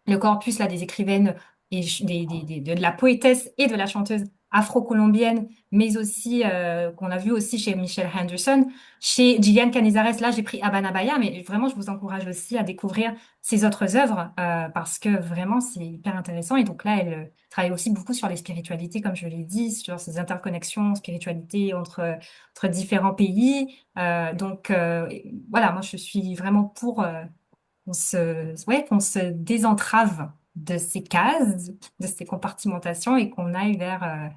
le corpus là des écrivaines et de la poétesse et de la chanteuse afro-colombienne, mais aussi qu'on a vu aussi chez Michèle Henderson, chez Yilian Cañizares. Là, j'ai pris Habana Bahia, mais vraiment, je vous encourage aussi à découvrir ses autres œuvres parce que vraiment, c'est hyper intéressant. Et donc là, elle travaille aussi beaucoup sur les spiritualités, comme je l'ai dit, sur ces interconnexions, spiritualité entre différents pays. Voilà, moi, je suis vraiment pour qu'on se désentrave de ces cases, de ces compartimentations et qu'on aille vers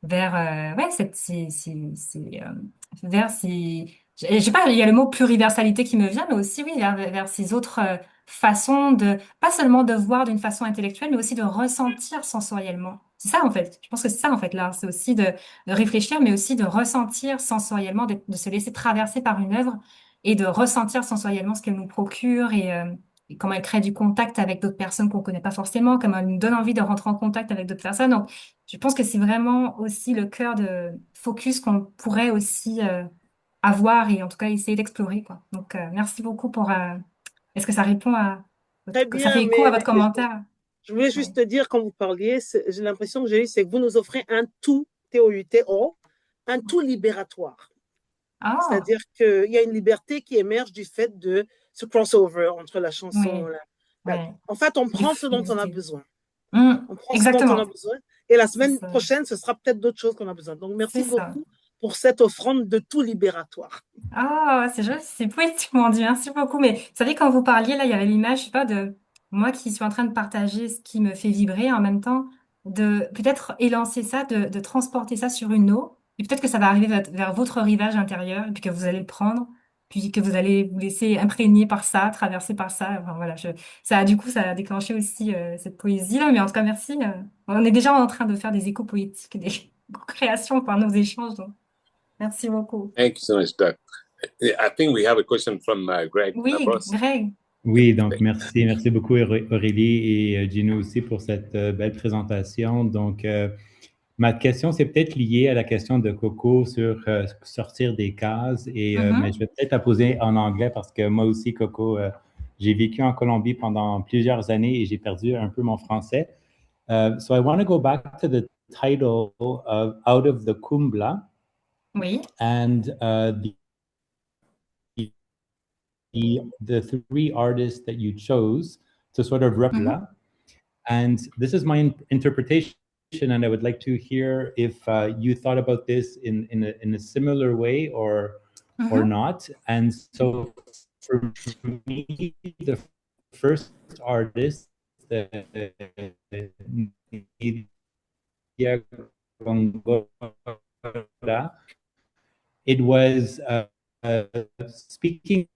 vers ces, je sais pas, il y a le mot pluriversalité qui me vient, mais aussi, oui, vers ces autres façons pas seulement de voir d'une façon intellectuelle, mais aussi de ressentir sensoriellement. C'est ça, en fait. Je pense que c'est ça, en fait, l'art. C'est aussi de réfléchir, mais aussi de ressentir sensoriellement, de se laisser traverser par une œuvre et de ressentir sensoriellement ce qu'elle nous procure et comment elle crée du contact avec d'autres personnes qu'on connaît pas forcément, comment elle nous donne envie de rentrer en contact avec d'autres personnes. Donc, je pense que c'est vraiment aussi le cœur de focus qu'on pourrait aussi avoir et en tout cas essayer d'explorer, quoi. Donc, merci beaucoup pour. Est-ce que ça répond Très ça fait bien, écho à mais votre commentaire? je voulais Ouais. juste te dire, quand vous parliez, j'ai l'impression que j'ai eu, c'est que vous nous offrez un tout, T-O-U-T-O, un tout libératoire. Ah, C'est-à-dire qu'il y a une liberté qui émerge du fait de ce crossover entre la chanson. oui, ouais. En fait, on De prend ce dont on a fluidité. besoin. On prend ce dont on a Exactement. besoin. Et la C'est semaine ça. prochaine, ce sera peut-être d'autres choses qu'on a besoin. Donc, C'est merci ça. beaucoup pour cette offrande de tout libératoire. Ah, c'est joli, c'est poétiquement dit. Merci beaucoup. Mais vous savez, quand vous parliez, là, il y avait l'image, je sais pas, de moi qui suis en train de partager ce qui me fait vibrer en même temps, de peut-être élancer ça, de transporter ça sur une eau. Et peut-être que ça va arriver vers votre rivage intérieur, et puis que vous allez le prendre, puis que vous allez vous laisser imprégner par ça, traverser par ça. Enfin, voilà, du coup, ça a déclenché aussi cette poésie-là. Mais en tout cas, merci. On est déjà en train de faire des échos poétiques, des créations par nos échanges. Donc, merci beaucoup. Thank you so much, Doug. I think we have a question from Greg Oui, Labros. Greg. Oui, donc merci beaucoup Aurélie et Gino aussi pour cette belle présentation. Donc, ma question, c'est peut-être lié à la question de Coco sur sortir des cases, mais je vais peut-être la poser en anglais parce que moi aussi, Coco, j'ai vécu en Colombie pendant plusieurs années et j'ai perdu un peu mon français. So I want to go back to the title of Out of the Cumbla. Oui. And the three artists that you chose to sort of represent. And this is my interpretation, and I would like to hear if you thought about this in a similar way or not. And so for me, the first artist, Nidia Góngora, it was speaking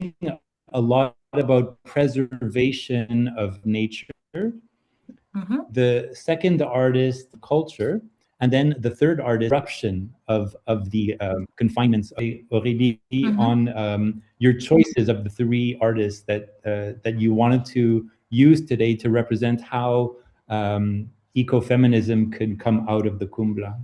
a lot about preservation of nature. The second artist, culture, and then the third artist, disruption of the confinements. Aurélie, on your choices of the three artists that you wanted to use today to represent how ecofeminism could come out of the Cumbla.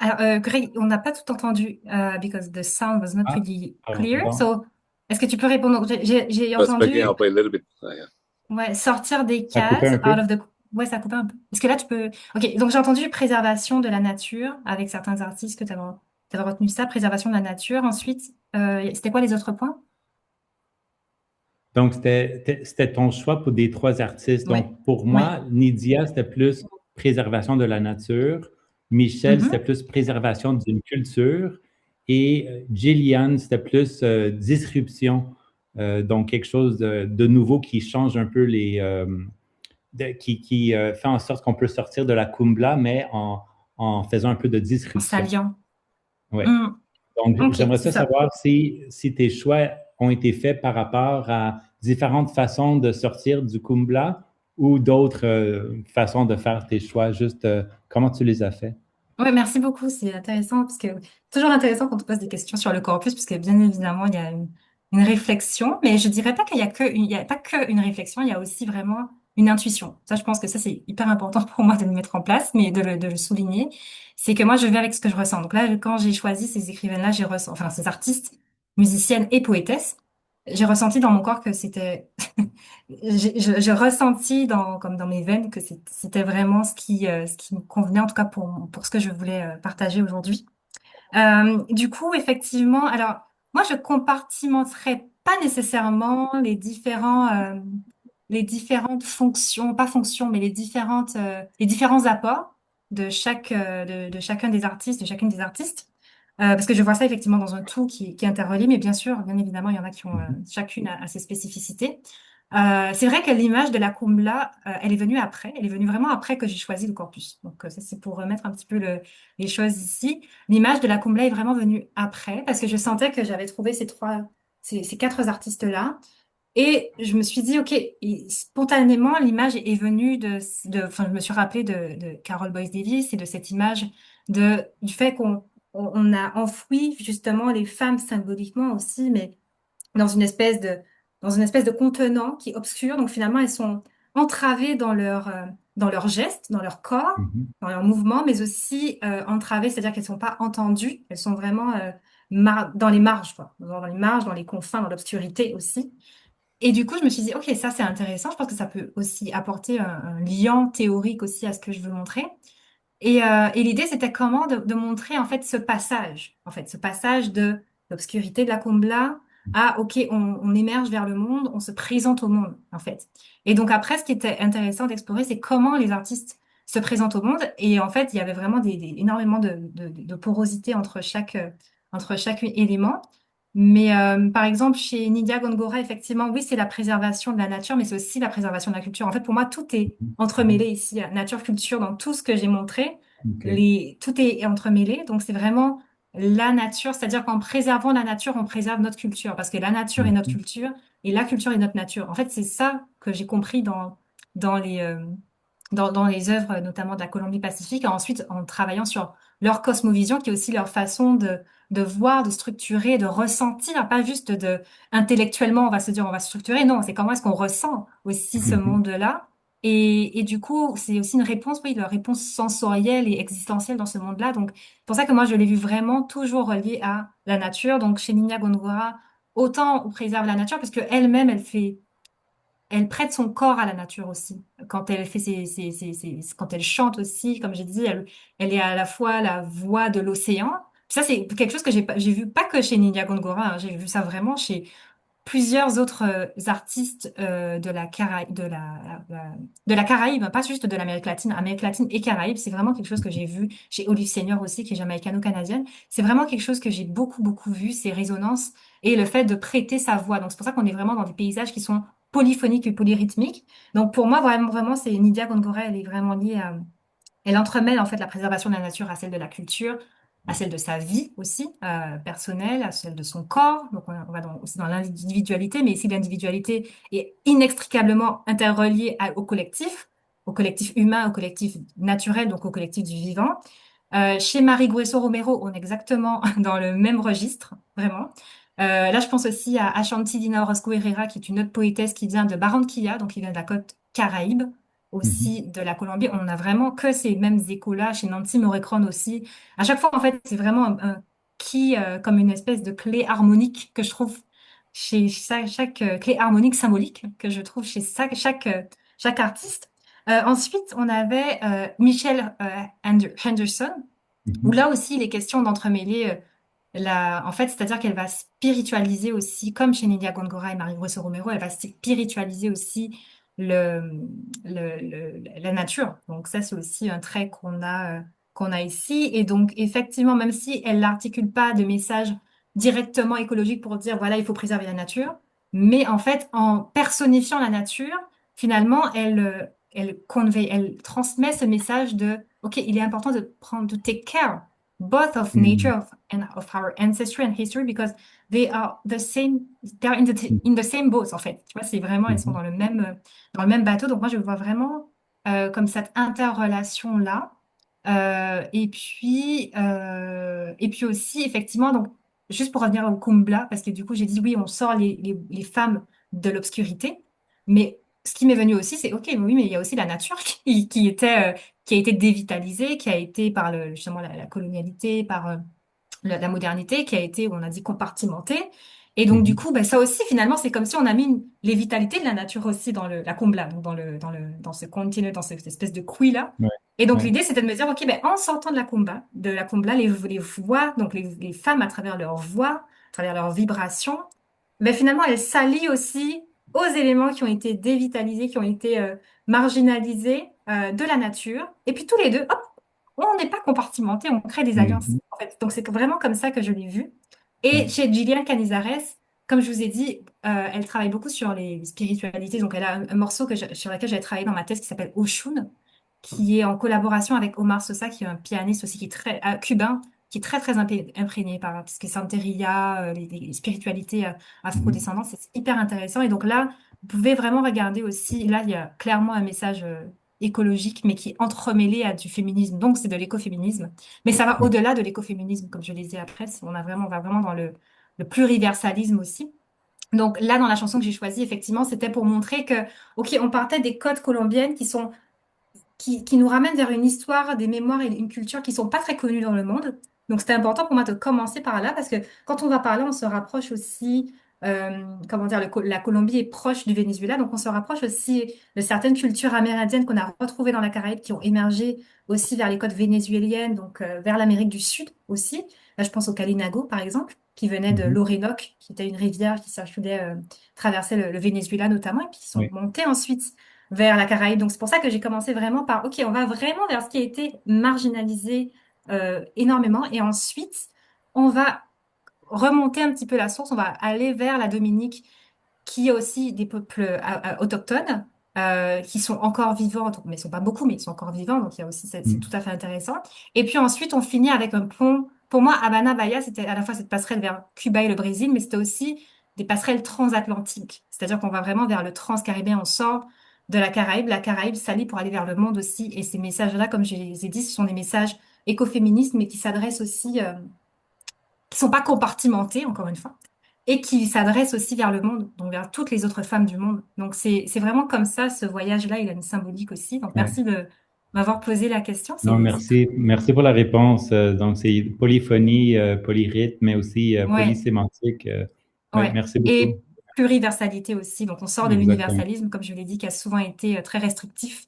Alors, Greg, on n'a pas tout entendu because the sound was not really clear. So, est-ce que tu peux répondre? J'ai entendu. Up a little bit. Ouais, sortir des cases, out of the. Ouais, ça coupe un peu. Est-ce que là, tu peux. Ok, donc j'ai entendu préservation de la nature avec certains artistes que tu avais retenu ça, préservation de la nature. Ensuite, c'était quoi les autres points? Donc, c'était ton choix pour des trois artistes. Donc, pour moi, Nidia, c'était plus préservation de la nature. Michèle, c'était plus préservation d'une culture. Et Yilian, c'était plus disruption. Donc, quelque chose de nouveau qui change un peu qui fait en sorte qu'on peut sortir de la Cumbla, mais en faisant un peu de disruption. En s'alliant. Oui. Donc, j'aimerais savoir si tes choix ont été faits par rapport à différentes façons de sortir du Cumbla ou d'autres façons de faire tes choix, juste comment tu les as faits? Oui, merci beaucoup, c'est intéressant, parce que toujours intéressant quand on pose des questions sur le corpus, puisque bien évidemment, il y a une réflexion, mais je dirais pas qu'il y a pas que une réflexion, il y a aussi vraiment une intuition. Ça, je pense que ça, c'est hyper important pour moi de le mettre en place, mais de le souligner. C'est que moi, je vais avec ce que je ressens. Donc là, quand j'ai choisi ces écrivaines-là, enfin, ces artistes, musiciennes et poétesses, j'ai ressenti dans mon corps que c'était, je ressentis comme dans mes veines que c'était vraiment ce qui me convenait, en tout cas pour ce que je voulais partager aujourd'hui. Du coup, effectivement, alors moi, je compartimenterais pas nécessairement les différentes fonctions, pas fonctions, mais les différents apports de chacun des artistes, de chacune des artistes. Parce que je vois ça effectivement dans un tout qui est interrelié, mais bien sûr, bien évidemment, il y en a qui ont chacune a ses spécificités. C'est vrai que l'image de la Kumbla, elle est venue après, elle est venue vraiment après que j'ai choisi le corpus. Donc ça, c'est pour remettre un petit peu les choses ici. L'image de la Kumbla est vraiment venue après, parce que je sentais que j'avais trouvé ces quatre artistes-là. Et je me suis dit, OK, spontanément, l'image est venue enfin, je me suis rappelé de Carol Boyce Davis et de cette image du fait on a enfoui justement les femmes symboliquement aussi, mais dans dans une espèce de contenant qui est obscur. Donc finalement, elles sont entravées dans leurs gestes, dans leur corps, Mhm. dans leurs mouvements, mais aussi entravées, c'est-à-dire qu'elles sont pas entendues. Elles sont vraiment dans les marges, quoi. Dans les marges, dans les confins, dans l'obscurité aussi. Et du coup, je me suis dit, OK, ça c'est intéressant. Je pense que ça peut aussi apporter un lien théorique aussi à ce que je veux montrer. Et l'idée, c'était comment de montrer en fait ce passage de l'obscurité de la Kumbla à OK, on émerge vers le monde, on se présente au monde en fait. Et donc après, ce qui était intéressant d'explorer, c'est comment les artistes se présentent au monde. Et en fait, il y avait vraiment énormément de porosité entre chaque élément. Mais par exemple, chez Nidia Góngora, effectivement, oui, c'est la préservation de la nature, mais c'est aussi la préservation de la culture. En fait, pour moi, tout est entremêlé ici, nature, culture, dans tout ce que j'ai montré, OK. tout est entremêlé. Donc, c'est vraiment la nature, c'est-à-dire qu'en préservant la nature, on préserve notre culture, parce que la nature est notre Mhm. culture et la culture est notre nature. En fait, c'est ça que j'ai compris dans dans les œuvres, notamment de la Colombie-Pacifique, et ensuite en travaillant sur leur cosmovision, qui est aussi leur façon de voir, de structurer, de ressentir, pas juste intellectuellement, on va se dire, on va se structurer. Non, c'est comment est-ce qu'on ressent aussi ce Mhm. monde-là. Et du coup, c'est aussi une réponse, oui, une réponse sensorielle et existentielle dans ce monde-là. Donc, c'est pour ça que moi, je l'ai vu vraiment toujours relié à la nature. Donc, chez Nidia Góngora, autant on préserve la nature, parce que elle-même, elle prête son corps à la nature aussi. Quand elle fait quand elle chante aussi, comme j'ai dit, elle est à la fois la voix de l'océan. Ça, c'est quelque chose que j'ai vu pas que chez Nidia Góngora, hein, j'ai vu ça vraiment chez plusieurs autres artistes de la Caraïbe, hein, pas juste de Amérique latine et Caraïbes. C'est vraiment quelque chose que j'ai vu chez Olive Senior aussi, qui est jamaïcano-canadienne. C'est vraiment quelque chose que j'ai beaucoup vu, ces résonances et le fait de prêter sa voix. Donc c'est pour ça qu'on est vraiment dans des paysages qui sont polyphoniques et polyrythmiques. Donc pour moi, vraiment, c'est Nidia Góngora, elle est vraiment liée à elle entremêle en fait la préservation de la nature à celle de la culture, à celle de sa vie aussi personnelle, à celle de son corps. Donc on va aussi dans l'individualité, mais ici l'individualité est inextricablement interreliée au collectif humain, au collectif naturel, donc au collectif du vivant. Chez Mary Grueso Romero, on est exactement dans le même registre, vraiment. Là, je pense aussi à Ashanti Dina Orozco Herrera, qui est une autre poétesse qui vient de Barranquilla, donc qui vient de la côte Caraïbe, Mhm. aussi de la Colombie. On a vraiment que ces mêmes échos-là, chez Nancy Morecron aussi. À chaque fois, en fait, c'est vraiment comme une espèce de clé harmonique que je trouve chez chaque clé harmonique symbolique que je trouve chez chaque artiste. Ensuite, on avait Michèle Henderson, où Mhm. là aussi, il est question d'entremêler en fait, c'est-à-dire qu'elle va spiritualiser aussi, comme chez Nidia Góngora et Mary Grueso Romero, elle va spiritualiser aussi le, la nature. Donc ça, c'est aussi un trait qu'on a ici. Et donc, effectivement, même si elle n'articule pas de message directement écologique pour dire, voilà, il faut préserver la nature, mais en fait, en personnifiant la nature, finalement, elle transmet ce message de, OK, il est important to take care both of nature Mhm. and of our ancestry and history because they're in the same boat en fait. Tu vois, c'est vraiment, elles sont Mhm. dans le même bateau. Donc moi, je vois vraiment comme cette interrelation-là. Et puis aussi, effectivement, donc juste pour revenir au Kumbla, parce que du coup, j'ai dit oui, on sort les femmes de l'obscurité, mais ce qui m'est venu aussi, c'est OK, oui, mais il y a aussi la nature qui a été dévitalisée, qui a été par justement la colonialité, par la modernité, qui a été, on a dit, compartimentée. Et donc, du coup, ben, ça aussi, finalement, c'est comme si on a mis les vitalités de la nature aussi dans la combla, donc dans ce continent, dans cette espèce de couille-là. Ouais, Et donc, ouais. l'idée, c'était de me dire, OK, ben, en sortant de la combla, les voix, donc les femmes, à travers leur voix, à travers leurs vibrations, ben, finalement, elles s'allient aussi aux éléments qui ont été dévitalisés, qui ont été marginalisés de la nature. Et puis, tous les deux, hop, on n'est pas compartimentés, on crée des alliances, Mhm. en fait. Donc, c'est vraiment comme ça que je l'ai vu. Et Ouais. chez Yilian Cañizares, comme je vous ai dit, elle travaille beaucoup sur les spiritualités. Donc, elle a un morceau sur lequel j'ai travaillé dans ma thèse qui s'appelle Oshun, qui est en collaboration avec Omar Sosa, qui est un pianiste aussi qui est très cubain, qui est très très imprégné par tout ce qui est santeria, les spiritualités Mhm. afro-descendantes. C'est hyper intéressant. Et donc là, vous pouvez vraiment regarder aussi. Là, il y a clairement un message écologique, mais qui est entremêlé à du féminisme. Donc, c'est de l'écoféminisme. Mais ça va Ouais. au-delà de l'écoféminisme, comme je l'ai dit après. On va vraiment dans le pluriversalisme aussi. Donc là, dans la chanson que j'ai choisie, effectivement, c'était pour montrer que, OK, on partait des codes colombiennes qui nous ramènent vers une histoire, des mémoires et une culture qui sont pas très connues dans le monde. Donc c'était important pour moi de commencer par là parce que quand on va par là, on se rapproche aussi, comment dire, la Colombie est proche du Venezuela, donc on se rapproche aussi de certaines cultures amérindiennes qu'on a retrouvées dans la Caraïbe qui ont émergé aussi vers les côtes vénézuéliennes, donc vers l'Amérique du Sud aussi. Là, je pense au Calinago, par exemple, qui venait de Mhm. l'Orénoque, qui était une rivière qui circulait, traversait le Venezuela notamment, et puis qui sont Ouais. montés ensuite vers la Caraïbe. Donc, c'est pour ça que j'ai commencé vraiment par, OK, on va vraiment vers ce qui a été marginalisé énormément. Et ensuite, on va remonter un petit peu la source. On va aller vers la Dominique, qui a aussi des peuples autochtones qui sont encore vivants, mais ils sont pas beaucoup, mais ils sont encore vivants. Donc, il y a aussi, c'est tout Mhm. à fait intéressant. Et puis ensuite, on finit avec un pont. Pour moi, Habana Bahia, c'était à la fois cette passerelle vers Cuba et le Brésil, mais c'était aussi des passerelles transatlantiques. C'est-à-dire qu'on va vraiment vers le transcaribéen. On sort de la Caraïbe s'allie pour aller vers le monde aussi. Et ces messages-là, comme je les ai dit, ce sont des messages écoféministes, mais qui s'adressent aussi, qui sont pas compartimentés, encore une fois, et qui s'adressent aussi vers le monde, donc vers toutes les autres femmes du monde. Donc c'est vraiment comme ça, ce voyage-là, il a une symbolique aussi. Donc Ouais. merci de m'avoir posé la question. Non, C'est très... merci. Merci pour la réponse. Donc, c'est polyphonie, polyrhythme, mais aussi Ouais, polysémantique. Ouais, ouais. merci beaucoup. Et pluriversalité aussi. Donc on sort de Exactement. l'universalisme, comme je l'ai dit, qui a souvent été très restrictif.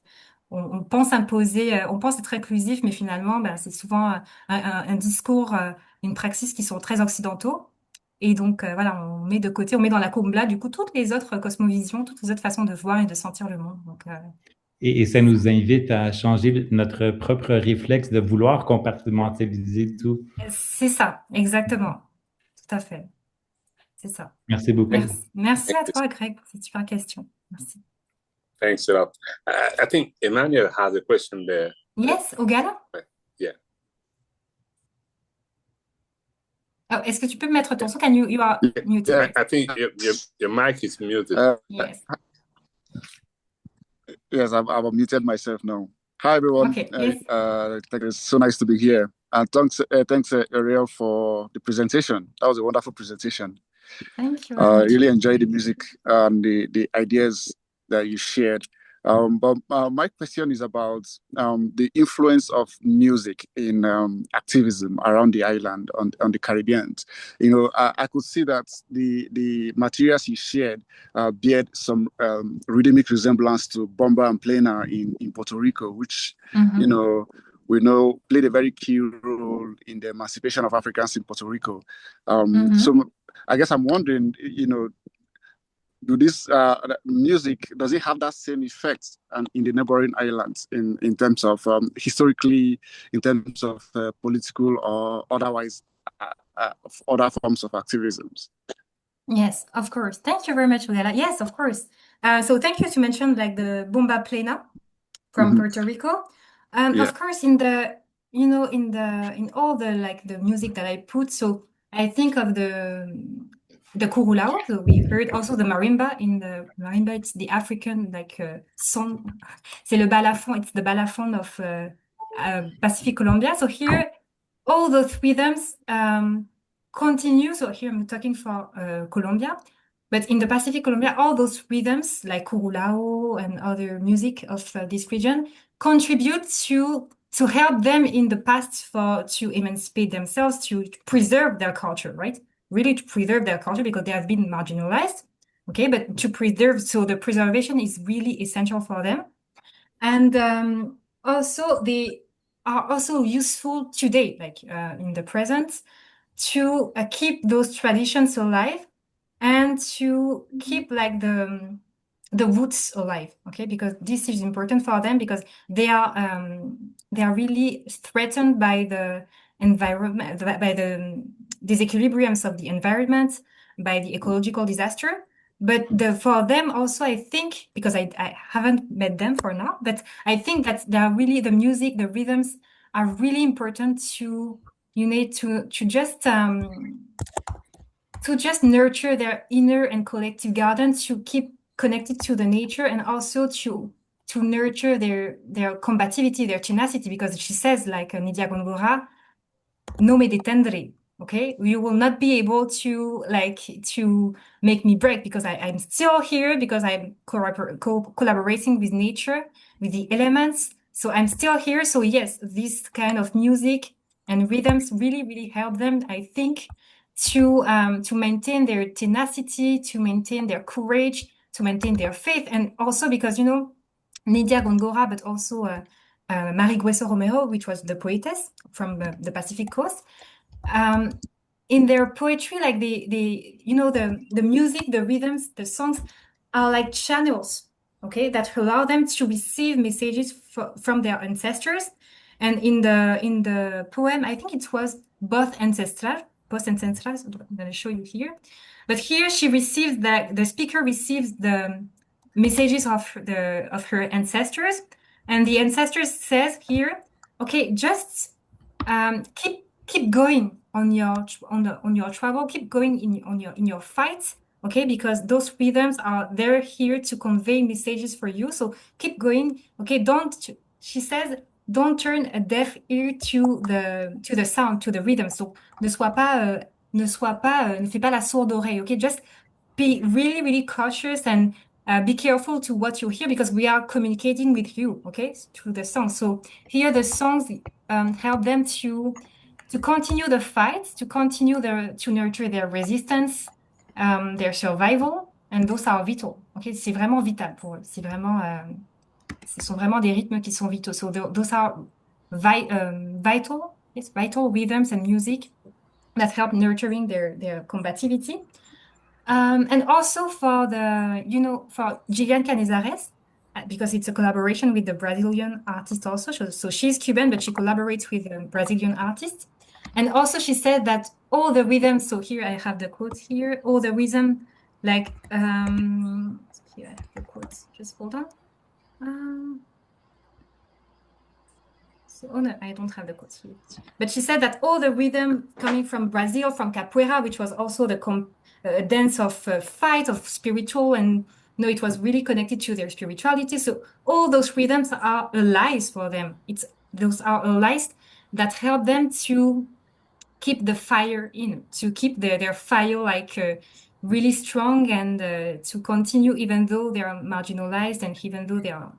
On pense imposer, on pense être inclusif, mais finalement, ben, c'est souvent un discours, une praxis qui sont très occidentaux. Et donc, voilà, on met de côté, on met dans la combla, du coup, toutes les autres cosmovisions, toutes les autres façons de voir et de sentir le monde. Donc, Et ça nous invite à changer notre propre réflexe de vouloir compartimentaliser tout. c'est ça, exactement. Tout à fait. C'est ça. Merci beaucoup. Merci. Merci à Thanks, toi, Greg, pour cette super question. Merci. thanks a lot. I think Emmanuel has a question there. Yes, Ogala? Yeah. Oh, est-ce que tu peux mettre ton son? Can you are muted, Yeah, right? I think your mic is muted. Yes. Yes, I've unmuted myself now. Hi, everyone. Okay, yes. It's so nice to be here. And thanks, Ariel, for the presentation. That was a wonderful presentation. Thank you very much. Really enjoyed the music and the ideas that you shared. But my question is about the influence of music in activism around the island on the Caribbean. You know, I could see that the materials you shared bear some rhythmic resemblance to bomba and plena in Puerto Rico, which, you know, we know played a very key role in the emancipation of Africans in Puerto Rico. So I guess I'm wondering, you know, do this music, does it have that same effect in the neighboring islands in terms of historically, in terms of political or otherwise other forms of activisms? Yes, of course. Thank you very much, Ugala. Yes, of course. So thank you to mention like the bomba plena from Puerto Rico. Of course, in all the like the music that I put, so I think of the curulao. So we heard also the marimba. In the marimba, it's the African like song. C'est le balafon. It's the balafon of Pacific Colombia. So here, all those rhythms continue. So here I'm talking for Colombia. But in the Pacific Colombia, all those rhythms like curulao and other music of this region contribute to help them in the past to emancipate themselves, to preserve their culture, right? really to preserve their culture because they have been marginalized. Okay, but to preserve, so the preservation is really essential for them. And also they are also useful today, like in the present, to keep those traditions alive and to keep like the roots alive, okay? Because this is important for them because they are really threatened by the environment, by the disequilibriums of the environment, by the ecological disaster. But for them also, I think, because I haven't met them for now, but I think that they are really, the music, the rhythms are really important to, you need to just nurture their inner and collective garden, to keep connected to the nature, and also to nurture their combativity, their tenacity, because she says, like Nidia Góngora, no me detendré. Okay, you will not be able to make me break, because I'm still here, because I'm collaborating with nature, with the elements. So I'm still here. So yes, this kind of music and rhythms really, really help them, I think, to maintain their tenacity, to maintain their courage, to maintain their faith. And also because, you know, Nidia Góngora, but also Mary Grueso Romero, which was the poetess from the Pacific coast, in their poetry, like you know, the music, the rhythms, the songs are like channels, okay, that allow them to receive messages from their ancestors. And in the poem, I think it was both ancestral. I'm going to show you here. But here she receives the speaker receives the messages of her ancestors, and the ancestors says here, okay, just keep going on your travel, keep going in your fight, okay, because those rhythms they're here to convey messages for you. So keep going, okay. She says, don't turn a deaf ear to the sound, to the rhythm. So ne fais pas la sourde oreille, okay. Just be really, really cautious and be careful to what you hear, because we are communicating with you, okay, through the song. So here the songs help them to continue the fight, to nurture their resistance, their survival, and those are vital. Okay, c'est vraiment vital pour eux. C'est vraiment, ce sont vraiment des rythmes qui sont vitaux. So those are vital rhythms and music that help nurturing their combativity. And also for for Yilian Cañizares, because it's a collaboration with the Brazilian artist also. So she's Cuban, but she collaborates with a Brazilian artist. And also she said that all the rhythms, so here I have the quote here, all the rhythm, like, here I have the quotes, just hold on. Oh no, I don't have the quotes here. But she said that all the rhythm coming from Brazil, from capoeira, which was also the dance of fight, of spiritual, and it was really connected to their spirituality. So all those rhythms are allies for them. Those are allies that help them to keep the fire in, to keep their fire like really strong, and to continue even though they are marginalized, and even though there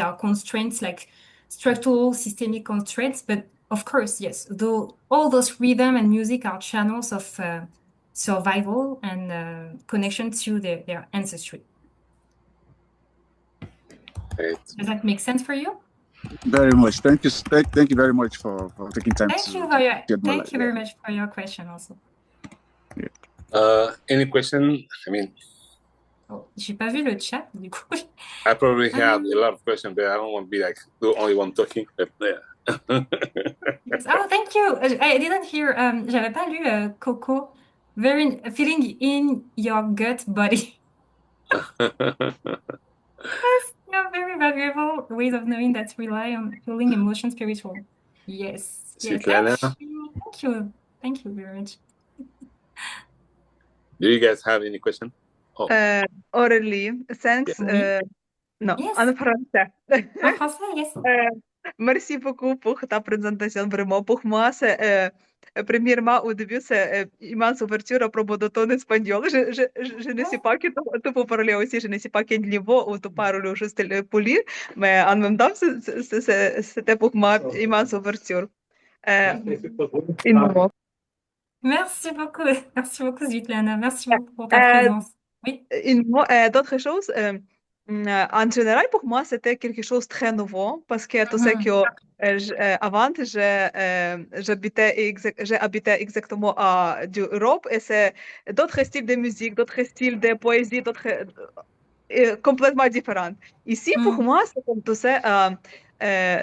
are constraints, like structural systemic constraints. But of course, yes, though all those rhythm and music are channels of survival and connection to their ancestry. Great. Does that make sense for you? Very much. Thank you very much for taking time. Thank you very much for your question also. Yeah. Any question? I mean, j'ai pas vu le chat, du coup. I probably have a lot of questions, but I don't want to be like the only one talking. But yeah. Yes. Oh, thank you. I didn't hear. J'avais pas lu Coco. Very feeling in your gut body. Yes, yeah, very valuable ways of knowing that rely on feeling, emotion, spiritual. Yes. Yes. Thank you very much. Do you guys have any question? Oh. Aurélie, thanks. Non, yes. en français. En français, yes. Merci beaucoup pour ta présentation. Vraiment, pour moi, c'est premièrement, au début, c'est immense ouverture à propos de ton espagnol. Je ne sais pas que tu peux parler aussi, je ne sais pas quel niveau où tu parles juste pour lire, mais en même temps, c'était pour moi immense ouverture. Merci beaucoup, Svitlana. Merci beaucoup pour ta présence. Oui. D'autres choses, en général, pour moi, c'était quelque chose de très nouveau parce que tu sais que avant, j'ai habité exactement à l'Europe et c'est d'autres styles de musique, d'autres styles de poésie, d'autres complètement différents. Ici, pour moi, c'est comme tu sais,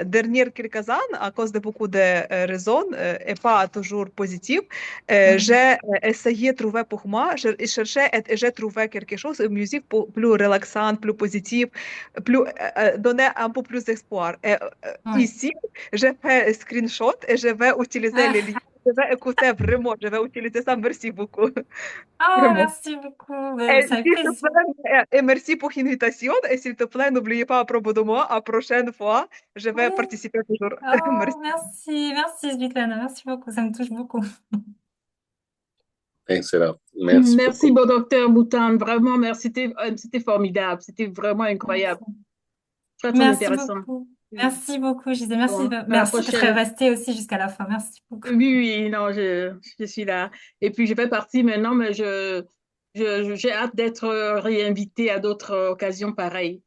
dernières quelques années, à cause de beaucoup de raisons et pas toujours positives, j'ai essayé de trouver pour moi, j'ai cherché et j'ai trouvé quelque chose de musique plus relaxante, plus positive, plus, donner un peu plus d'espoir. Et ici, j'ai fait un screenshot et je vais utiliser les liens. Je vais écouter vraiment, je vais utiliser ça. Merci beaucoup. Vraiment. Merci beaucoup. Et Ça fait s'il te plaisir. plaît, et merci pour l'invitation. Et s'il te plaît, n'oubliez pas à propos de moi. À prochaine fois, je vais participer toujours. Merci. Merci, Svitlana. Merci beaucoup. Ça me touche beaucoup. Thanks a lot. Merci. Merci, beau docteur Boutant. Vraiment, merci. C'était formidable. C'était vraiment incroyable. Très, très intéressant. Beaucoup. Merci beaucoup, Gisèle. Merci, Bon, merci d'être restée aussi jusqu'à la fin. Merci beaucoup. Oui, non, je suis là. Et puis, je vais partir maintenant, mais j'ai hâte d'être réinvitée à d'autres occasions pareilles.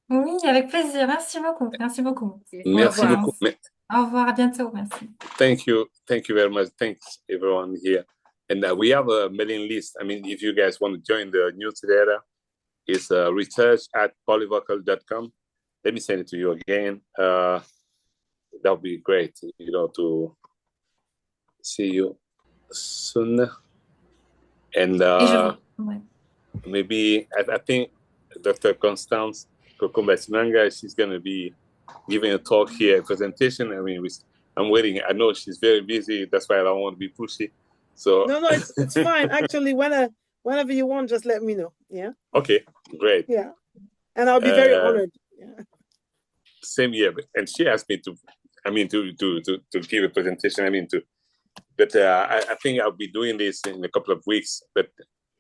Oui, avec plaisir. Merci beaucoup. Merci beaucoup. Merci beaucoup. Au revoir, à bientôt. Merci. Thank you very much. Thanks everyone here. And we have a mailing list. I mean, if you guys want to join the newsletter, it's research@polyvocal.com. Let me send it to you again. That would be great, to see you soon. And maybe I think Dr. Constance Kokumbasimanga, she's going to be giving a talk here, a presentation. I mean, I'm waiting. I know she's very busy. That's why I don't want to be pushy. So no, it's fine. Actually, whenever you want, just let me know. Yeah. Okay, great. Yeah, and I'll be very honored. Yeah. Same here, and she asked me to give a presentation. But I think I'll be doing this in a couple of weeks.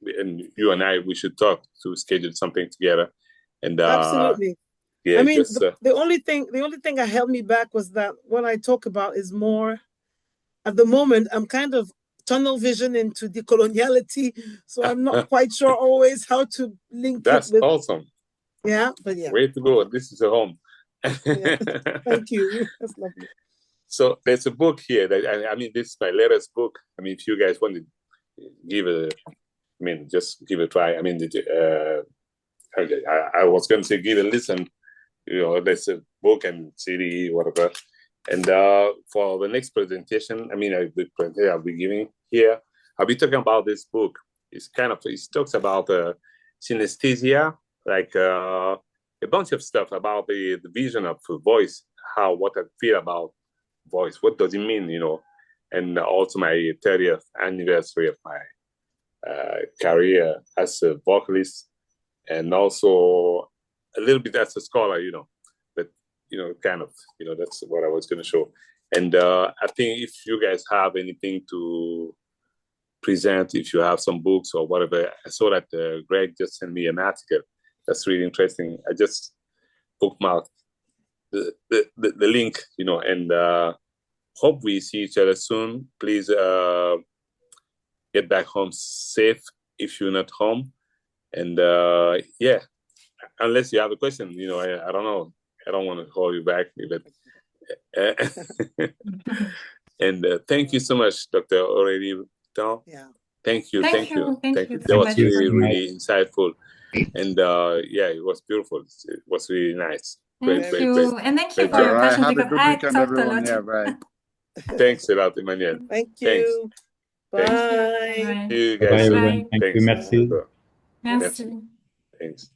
And you and I, we should talk to schedule something together. And absolutely. Yeah. I mean, the only thing that held me back was that what I talk about is more. At the moment, I'm kind of tunnel vision into decoloniality, so I'm not quite sure always how to link. That's awesome. Yeah, but yeah. Way to go! This is a home. Yeah. Thank you. That's lovely. So there's a book here that this is my latest book. I mean, if you guys want to give just give it a try. I was going to say give a listen. There's a book and CD, whatever. And for the next presentation, I'll be giving here, I'll be talking about this book. It talks about synesthesia, like a bunch of stuff about the vision of voice, what I feel about voice, what does it mean, and also my 30th anniversary of my career as a vocalist, and also a little bit as a scholar, but that's what I was going to show. And I think if you guys have anything to present, if you have some books or whatever, I saw that Greg just sent me an article. That's really interesting. I just bookmarked the link, and hope we see each other soon. Please get back home safe if you're not home. And unless you have a question, I don't know. I don't want to hold you back. But, and thank you so much, Dr. Aurélie. Yeah. Thank you. Thank you. That was really insightful. And it was beautiful. It was really nice. Great. And thank you for your passion, because I talked a lot. Yeah, right. Thanks a lot, Emmanuel. Thank you. Thanks. Bye. Thank you guys. Bye, everyone. Thank you. Merci. Merci. Thanks.